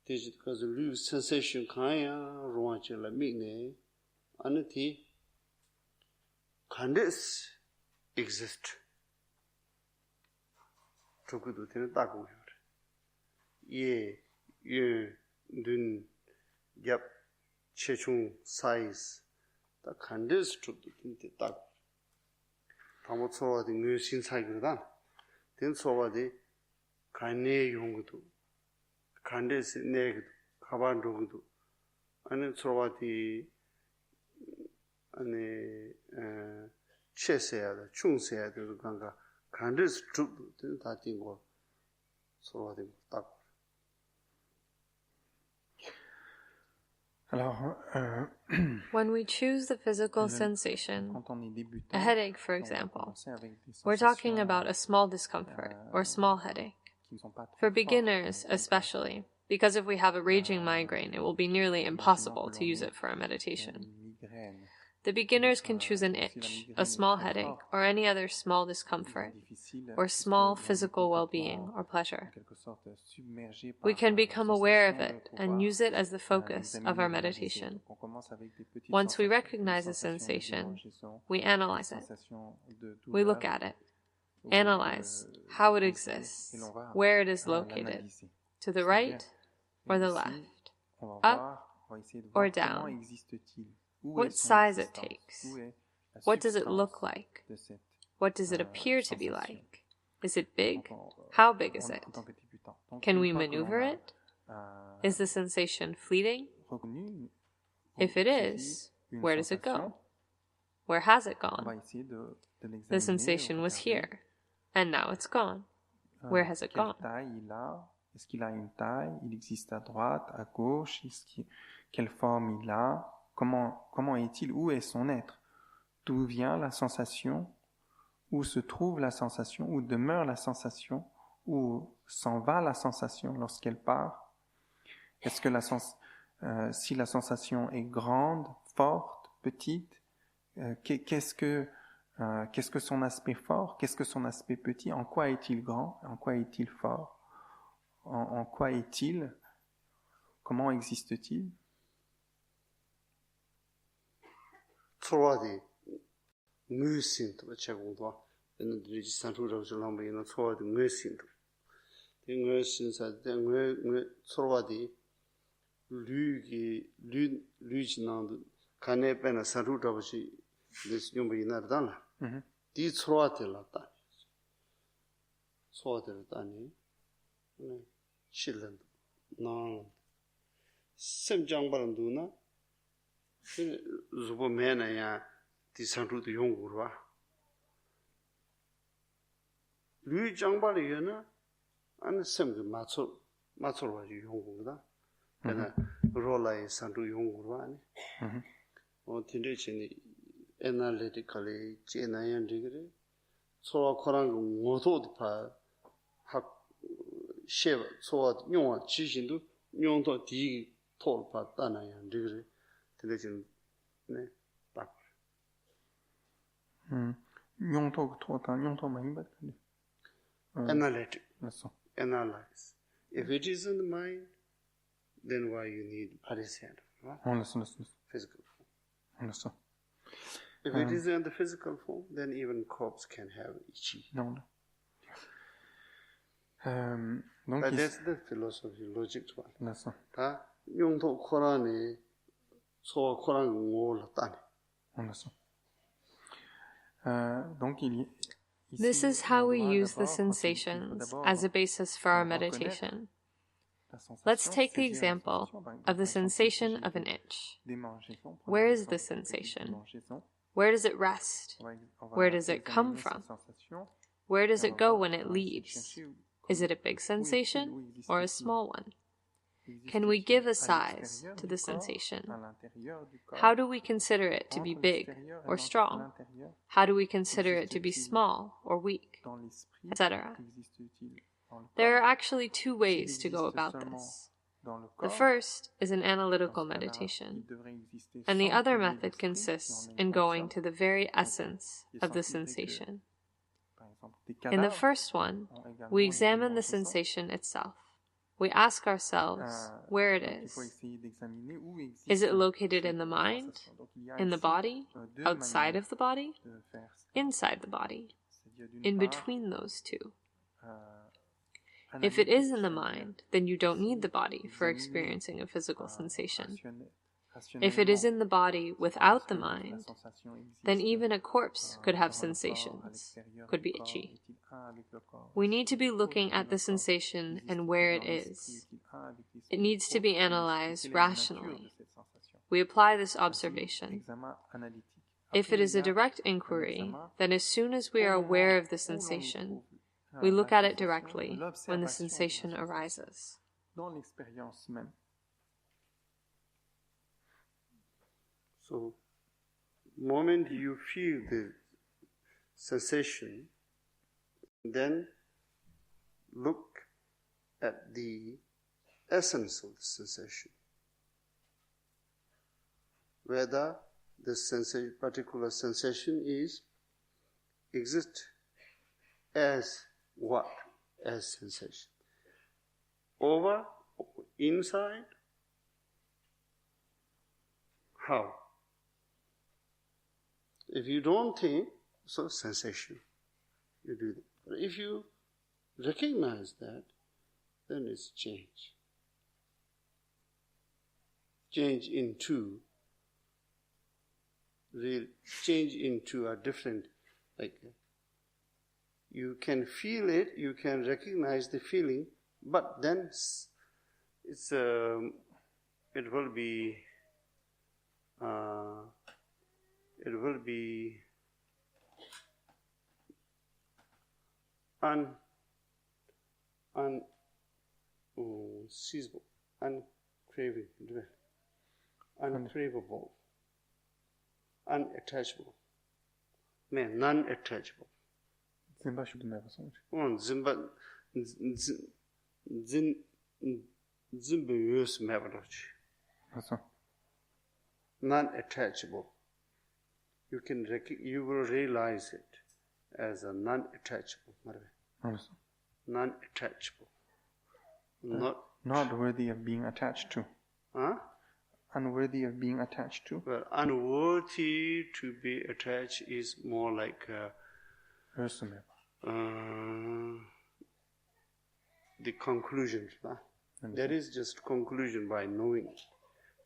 A: This is because the loose sensation Kaya, Ruanchilla Migne, and the can this exist? Tokudu Dagu. Ye, dun, yap, chechung, size, the candidates to the tag. Tamotso, the new sin cycle, then so the Kane Yungudu, Candidates neg, Kabandugudu, and then so the Chesea, the Chungsea, the Ganga, candidates to that thing was so the tag.
C: When we choose the physical sensation, a headache for example, we're talking about a small discomfort or small headache. For beginners especially, because if we have a raging migraine, it will be nearly impossible to use it for a meditation. The beginners can choose an itch, a small headache, or any other small discomfort, or small physical well-being or pleasure. We can become aware of it and use it as the focus of our meditation. Once we recognize a sensation, we analyze it. We look at it, analyze how it exists, where it is located, to the right or the left, up or down. What size it takes. What does it look like? What does it appear to be like? Is it big? How big is it? Can we maneuver it? Is the sensation fleeting? If it is, where does it go? Where has it gone? The sensation was here, and now it's gone. Where has it gone?
B: Est-ce qu'il a une taille? Il existe à droite, à gauche? Quelle forme il a? Comment est-il? Où est son être? D'où vient la sensation? Où se trouve la sensation? Où demeure la sensation? Où s'en va la sensation lorsqu'elle part? Est-ce que si la sensation est grande, forte, petite, qu'est-ce que son aspect fort? Qu'est-ce que son aspect petit? En quoi est-il grand? En quoi est-il fort? En quoi est-il? Comment existe-t-il?
A: 초와디 뇌신도 제공도 얘네들이 산투라고 줄라면 얘는 초와디 뇌신도 뇌신사데 뇌 초와디 류지난도 간에 빼나 산투라고시 됐으면 이나르다나 디 초와디라다 초와디라다니 네 실은 나 semjangbarandu zubo mena ya di sanru du yongurwa lu jangbali yana an semge macho wa yongurda ana rolai sanru yongurwa ne o tinde chini analytically chena yan digre so korang ngoto pa hak sheba so nyong chi shindu nyong to di tol pa tana yan digre 네, 딱.
B: 용토 많이 받거든요.
A: Analytic.
B: 맞어.
A: Analyze. If it is in the mind, then why you need parasand?
B: 알았어.
A: Physical form.
B: 알았어.
A: If it is in the physical form, then even corpse can have ichi.
B: Non.
A: But that's the philosophy, logic one.
B: 알았어.
A: 다 용토 코란에 소 코란 ngol tane.
B: 알았어. Donc
C: This is how we use the sensations as a basis for our meditation. Let's take the example of the sensation of an itch. Where is the sensation? Where does it rest? Where does it come from? Where does it go when it leaves? Is it a big sensation or a small one? Can we give a size to the sensation? How do we consider it to be big or strong? How do we consider it to be small or weak, etc.? There are actually two ways to go about this. The first is an analytical meditation, and the other method consists in going to the very essence of the sensation. In the first one, we examine the sensation itself. We ask ourselves where it is. Is it located in the mind, in the body, outside of the body, inside the body, in between those two? If it is in the mind, then you don't need the body for experiencing a physical sensation. If it is in the body without the mind, then even a corpse could have sensations, could be itchy. We need to be looking at the sensation and where it is. It needs to be analyzed rationally. We apply this observation. If it is a direct inquiry, then as soon as we are aware of the sensation, we look at it directly when the sensation arises.
A: So, moment you feel the sensation, then look at the essence of the sensation. Whether the particular sensation exists as what? As sensation. Over, inside, how? If you don't think, so sensation, you do that. But if you recognize that, then it's change. Change into a different, like you can feel it, you can recognize the feeling, but then it will be unseizable, uncraveable, unattachable, non-attachable.
B: Zimba should never say.
A: Zimba use mevaroch. Non-attachable. You will realize it as a non-attachable. Non-attachable.
B: Not worthy of being attached to.
A: Huh?
B: Unworthy of being attached to.
A: Well, unworthy to be attached is more like the conclusion. That is just conclusion by knowing.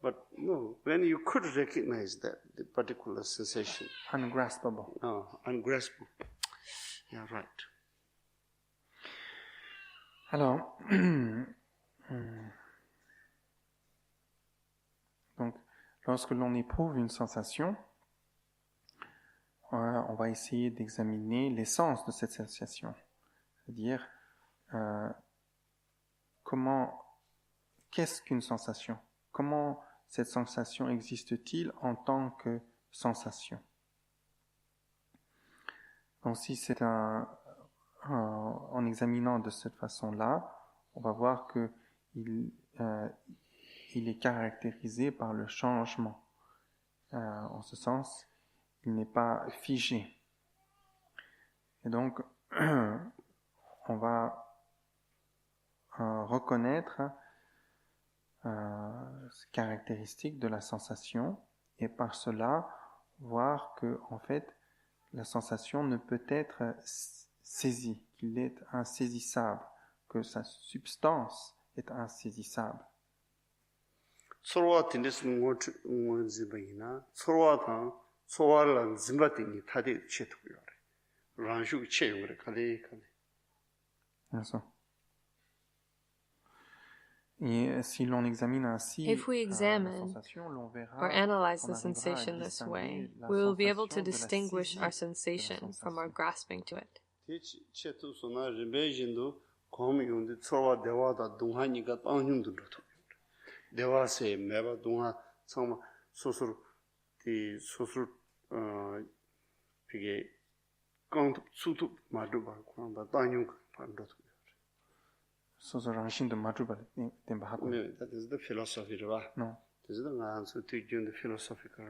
A: But no, when you could recognize that, the particular sensation.
B: Ungraspable.
A: No, ungraspable. Yeah, right.
B: Alors, donc, lorsque l'on éprouve une sensation, on va essayer d'examiner l'essence de cette sensation. C'est-à-dire, qu'est-ce qu'une sensation? Comment cette sensation existe-t-il en tant que sensation? Donc, si c'est en examinant de cette façon-là, on va voir que il est caractérisé par le changement. En ce sens, il n'est pas figé. Et donc, on va reconnaître ces caractéristiques de la sensation et par cela voir que, en fait, la sensation ne peut être saisie, qu'il est insaisissable, que sa substance est insaisissable. Et si l'on examine ainsi
C: If we examine or analyze the sensation this way, we will be able to distinguish our sensation from our grasping to it.
A: That is the philosophy.
B: No.
A: This is the answer to the philosophical.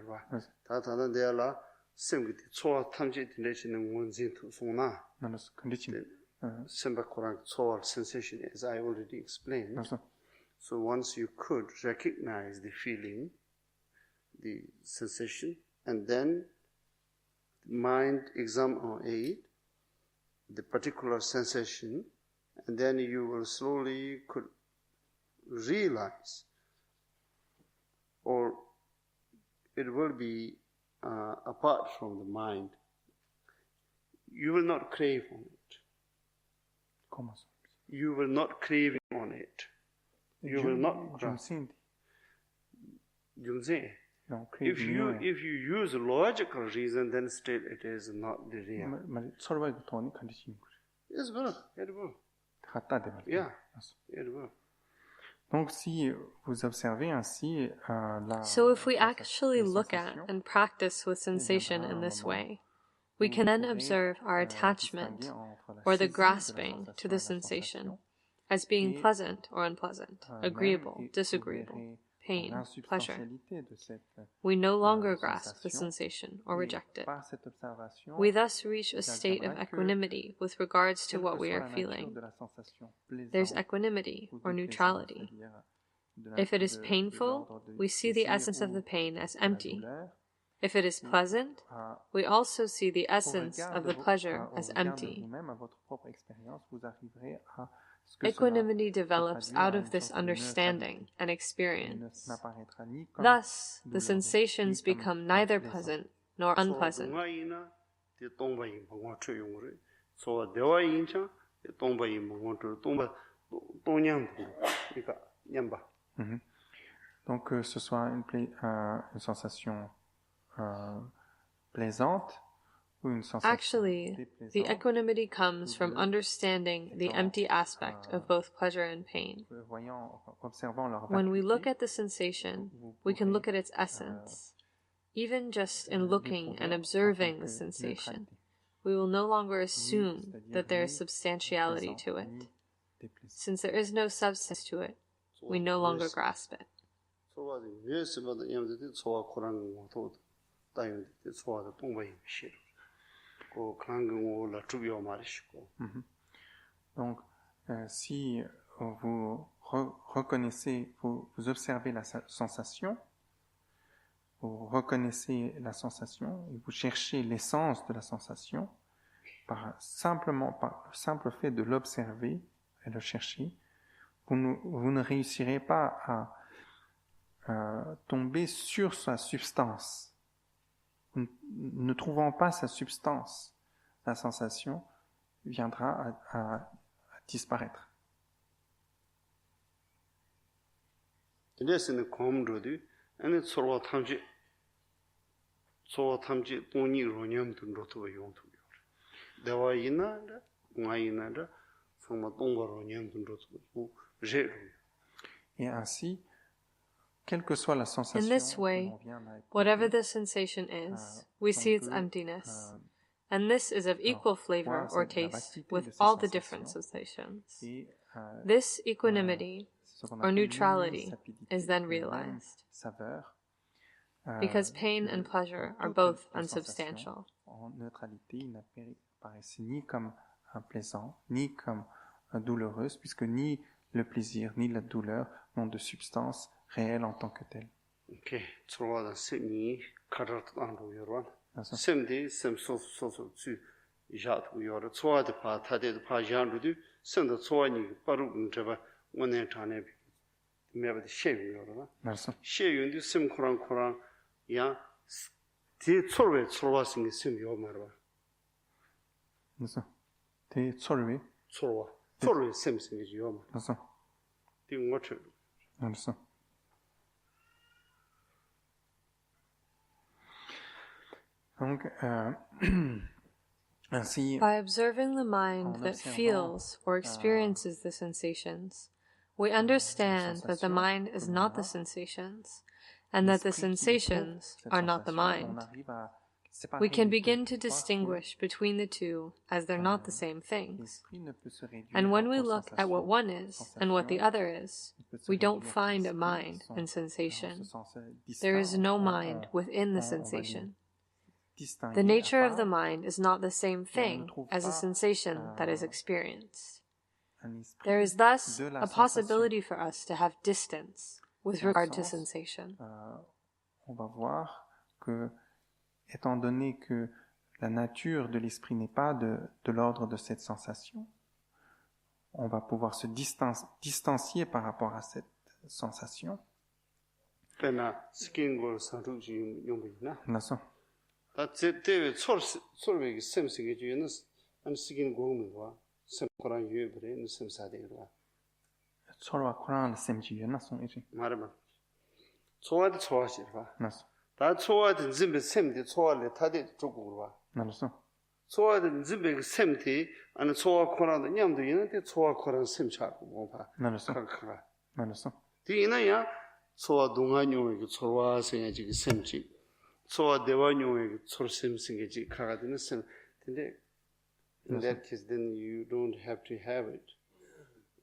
A: Sensation, as I already explained. So once you could recognize the feeling, the sensation, and then mind examine it, the particular sensation, and then you will slowly could realize, or it will be apart from the mind. You will not crave on it. You will not crave on it. You will not. If you use logical reason, then still it is not the real. Yes, well, it will. Yeah, it will.
B: Donc, si vous observez ainsi
C: So if we actually look at and practice with sensation in this way, we can then observe our attachment or the grasping to the sensation as being pleasant or unpleasant, agreeable, disagreeable, pain, pleasure. We no longer grasp the sensation or reject it. We thus reach a state of equanimity with regards to what we are feeling. There's equanimity or neutrality. If it is painful, we see the essence of the pain as empty. If it is pleasant, we also see the essence of the pleasure as empty. Equanimity develops out of this understanding and experience. Thus, the sensations become neither pleasant nor unpleasant.
A: 소와 대화 인자 동바이 몽원도 동바 동냥 그러니까 냠바.
B: Donc que ce soit une sensation plaisante ou une sensation
C: Actually, the equanimity comes from understanding the empty aspect of both pleasure and pain. When we look at the sensation, we can look at its essence. Even just in looking and observing the sensation, we will no longer assume that there is substantiality to it. Since there is no substance to it, we no longer grasp it.
B: Donc, si vous reconnaissez, vous observez la sensation, vous reconnaissez la sensation et vous cherchez l'essence de la sensation par le simple fait de l'observer et le chercher, vous ne réussirez pas à tomber sur sa substance. Ne trouvant pas sa substance, la sensation viendra à disparaître. Et ainsi, quelle que soit la sensation,
C: in this way, whatever the sensation is, we see its emptiness, and this is of equal flavor or taste with all the different sensations. This equanimity or neutrality is then realized, because pain and pleasure are both unsubstantial.
B: En neutralité, il n'apparaissent ni comme un plaisant, ni comme un douloureuse, puisque ni le plaisir ni la douleur n'ont de substance réelle en tant que telle.
A: Ok, tsorowa semi karat ando yorwan. Semdi semso tsu jatu yor tswa de pa tade de pa jandu du semda tswa ni paru ngeba wonen tane meba de shev yorwa.
B: Merci.
A: Shev yundu sem kurang ya ti tsorowa singi sem yomarwa.
B: Merci. Te tsorowa sem singi yomar. Merci.
A: Ti ngoche.
B: Merci. Donc, ainsi,
C: by observing the mind that feels or experiences the sensations, we understand that the mind is not the sensations, and that the sensations are not the mind. We can begin to distinguish between the two as they're not the same things. And when we look at what one is and what the other is, we don't find a mind and sensation. There is no mind within the sensation. The nature of the mind is not the same thing as a sensation that is experienced. There is thus a possibility for us to have distance with regard to sensation.
B: On va voir que, étant donné que la nature de l'esprit n'est pas de l'ordre de cette sensation, on va pouvoir se distancier par rapport à cette sensation.
A: 대외 솔베기 샘스게 주는 안 시긴 고음과 샘코란 유브레 샘사데가
B: 솔와 코란 샘지나 송이지
A: 말만 초와도 초와시라
B: 나서
A: 다 초와든 짐베 샘데 초와레 타데 쪽으로와
B: 나서
A: 초와든 짐베 샘티 안 초와 코란도 냠도 있는데 초와 코란 샘차고 뭐봐
B: 나서
A: 카카
B: 나서
A: 뒤나야 초와 동안용의 초와 생야지 샘지 소와 대화용의 솔샘승이지 가가지는 셈 근데 in that case then you don't have to have it,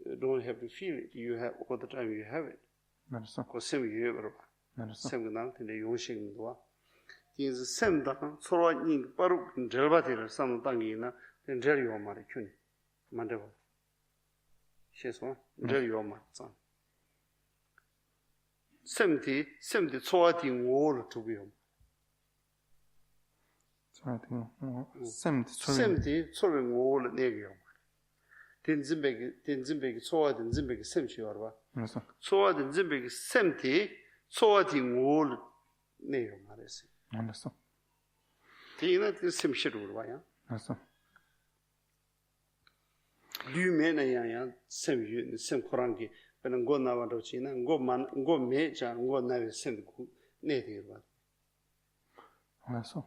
A: you don't have to feel it, you have all the time you have it.
B: 맞았어.
A: 그 셈이 유해버려 봐.
B: 맞았어.
A: 셈그 나한테 용식도 이제 셈다 서로니 바로 절바디를 삼는 땅이나 절요 말이 균 만들어 시소 절요 말자 셈디 초와디 오를 두고요. 샘디 소를 오를 내게요. 된진백이 소화된 진백이 샘치요 봐.
B: 그래서
A: 소화된 진백이 샘디 소화디 오를 내요 말했어요.
B: 알았어.
A: 뒤는 샘시로 봐요.
B: 알았어.
A: Lumena yang sem yu sem korangi pena go na wa do china go me cha go na we sem ku ne de ba.
B: Voilà.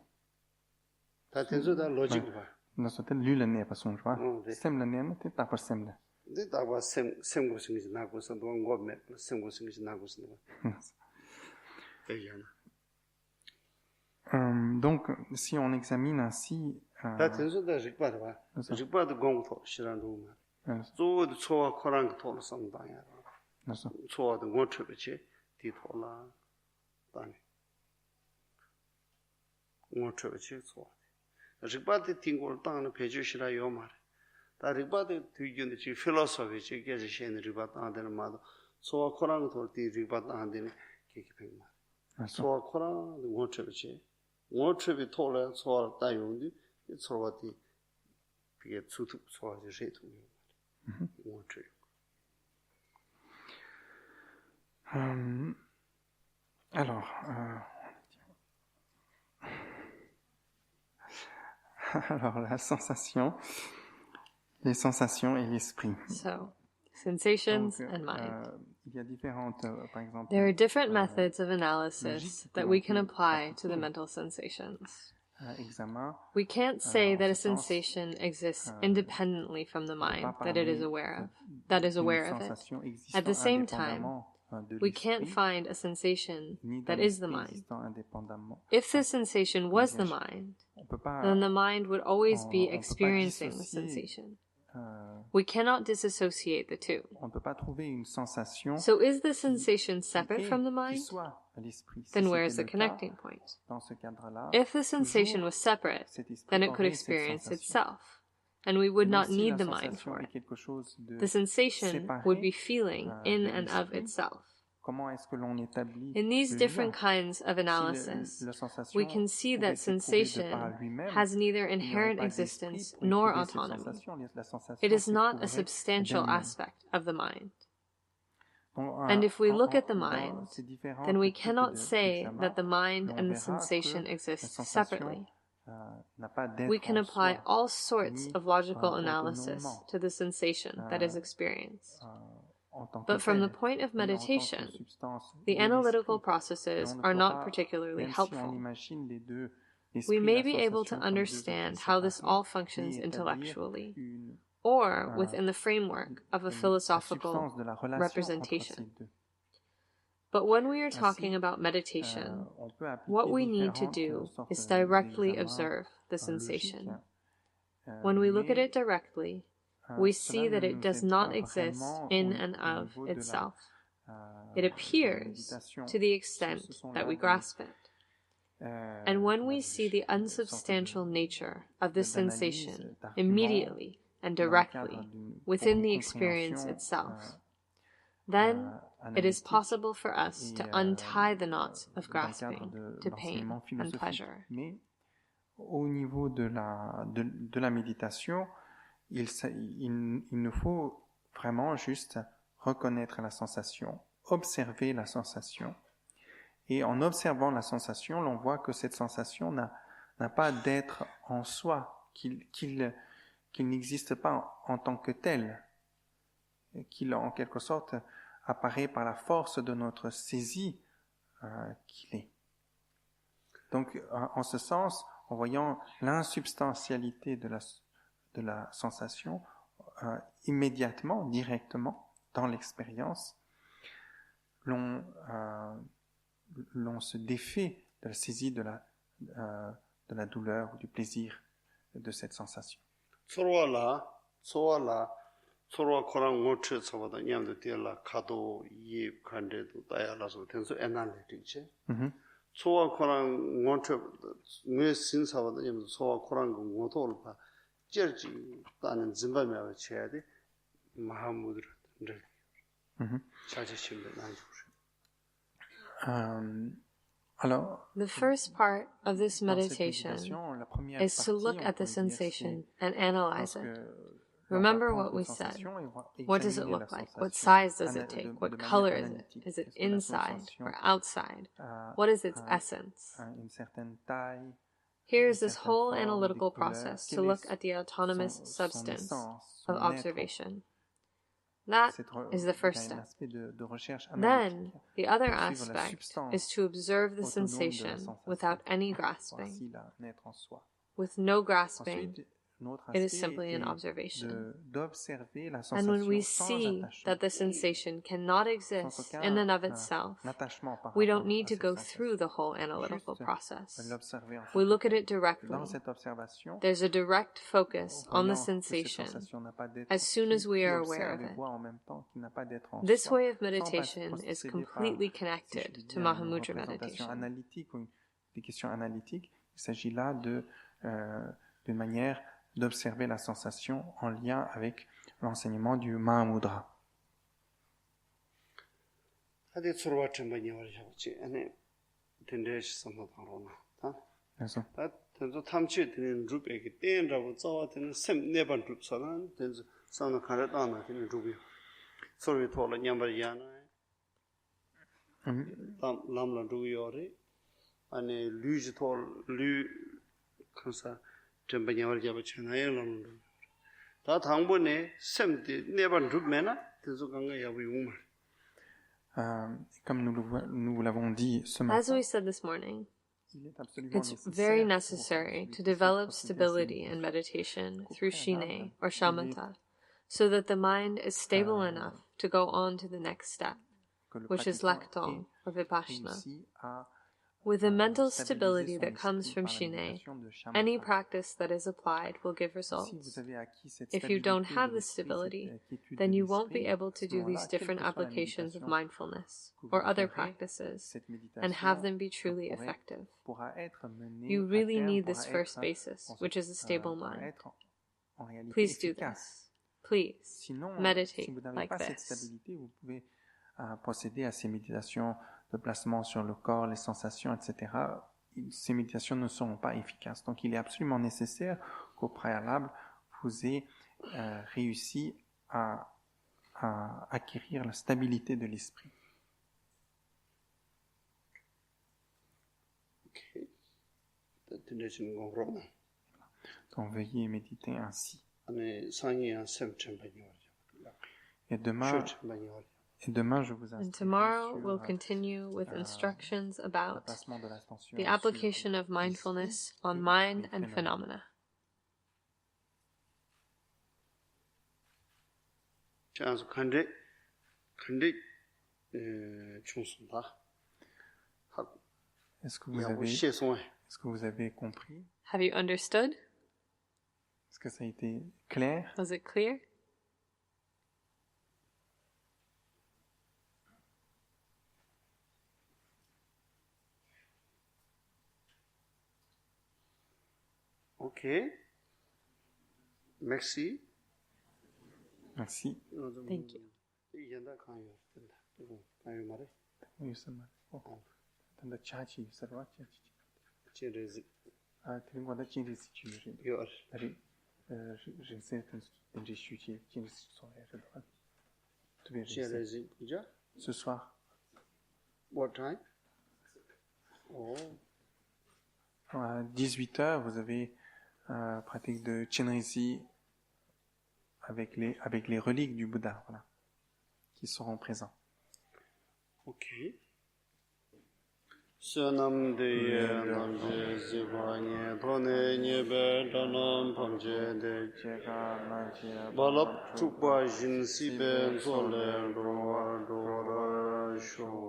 A: Ta tenzo da logic ba.
B: Na so tel lule ne pa son jwa. Sem la ne te ta par sem la.
A: De ta ba sem go sing na go so do go me sem go sing na go so ba.
B: Donc, si on examine ainsi...
A: 원초비 토래 소화 따용디 소화디 그게 주투 소화지 제도 원초
B: alors alors la sensation, les sensations et l'esprit.
C: So, sensations
B: Donc,
C: and mind.
B: Il y a différentes, par exemple,
C: there are different methods of analysis that we can apply to the mental sensations. We can't say that a sensation exists independently from the mind that it is aware of it. At the same time, we can't find a sensation that is the mind. If the sensation was the mind, then the mind would always be experiencing the sensation. We cannot disassociate the two. So is the sensation separate from the mind? Then where is the connecting point? If the sensation was separate, then it could experience itself, and we would not need the mind for it. The sensation would be feeling in and of itself. In these different kinds of analysis, we can see that sensation has neither inherent existence nor autonomy. It is not a substantial aspect of the mind. And if we look at the mind, then we cannot say that the mind and the sensation exist separately. We can apply all sorts of logical analysis to the sensation that is experienced. But from the point of meditation, the analytical processes are not particularly helpful. We may be able to understand how this all functions intellectually, or within the framework of a philosophical representation. But when we are talking about meditation, what we need to do is directly observe the sensation. When we look at it directly, we see that it does not exist in and of itself. It appears to the extent that we grasp it. And when we see the unsubstantial nature of the sensation immediately and directly within the experience itself, then it is possible for us to untie the knots of grasping to pain and pleasure.
B: Au niveau de la méditation, il nous faut vraiment juste reconnaître la sensation, observer la sensation. Et en observant la sensation, l'on voit que cette sensation n'a pas d'être en soi, qu'il n'existe pas en tant que tel, qu'il en quelque sorte apparaît par la force de notre saisie qu'il est. Donc, en ce sens, en voyant l'insubstantialité de la sensation, immédiatement, directement, dans l'expérience, l'on se défait de la saisie de la douleur ou du plaisir de cette sensation.
A: 서로와 코랑 모트 서보다 냠도 띠라 카도 이 간데도 다야라서 텐서 애나리티체 소와 코랑 모트 뇌 신사보다 냠도 소와 코랑 모토를 봐 젤지 따는 짐바메와 쳐야돼 마하무드 자제심도
B: Alors,
C: the first part of this meditation is to look at the sensation and analyze it. Remember what we said. What does it look like? What size does it take? What color is it? Is it inside or outside? What is its essence? Here is this whole analytical process to look at the autonomous substance of observation. That is the first step. Then, the other aspect is to observe the sensation without any grasping. With no grasping, it is simply an observation. And when we see that the sensation cannot exist in and of itself, we don't need to go through the whole analytical process. We look at it directly. There's a direct focus on the sensation as soon as we are aware of it. This way of meditation is completely connected to Mahamudra meditation.
B: Il s'agit là d'une manière d'observer la sensation en lien avec l'enseignement du Mahamudra. Comme nous l'avons dit ce matin,
C: as we said this morning, it's very necessary to develop stability in meditation through Shine or Shamatha, so that the mind is stable enough to go on to the next step, which is Laktong or Vipassana. With the mental stability that comes from Shine, any practice that is applied will give results. If you don't have this stability, then you won't be able to do these different applications of mindfulness or other practices and have them be truly effective. You really need this first basis, which is a stable mind. Please do this. Please meditate like this.
B: Procéder à ces méditations de placement sur le corps, les sensations, etc., ces méditations ne seront pas efficaces. Donc, il est absolument nécessaire qu'au préalable, vous ayez réussi à acquérir la stabilité de l'esprit. Donc, veuillez méditer ainsi. Et demain, je vous
C: And tomorrow we'll continue with instructions about the application of mindfulness on mind and phenomena.
B: Est-ce que vous avez compris?
C: Have you understood?
B: Est-ce que ça a été clair?
C: Was it clear?
A: Okay. Merci.
B: Merci.
C: Thank you.
B: Ce soir.
A: What time? Oh.
B: À 18h, vous avez pratique de Chenrisi avec les reliques du Bouddha, voilà, qui seront présents.
A: Ok. Sonam de namje zivanye thone nyebe danam pamje de balap chukba jinsi ben zole roa dora sho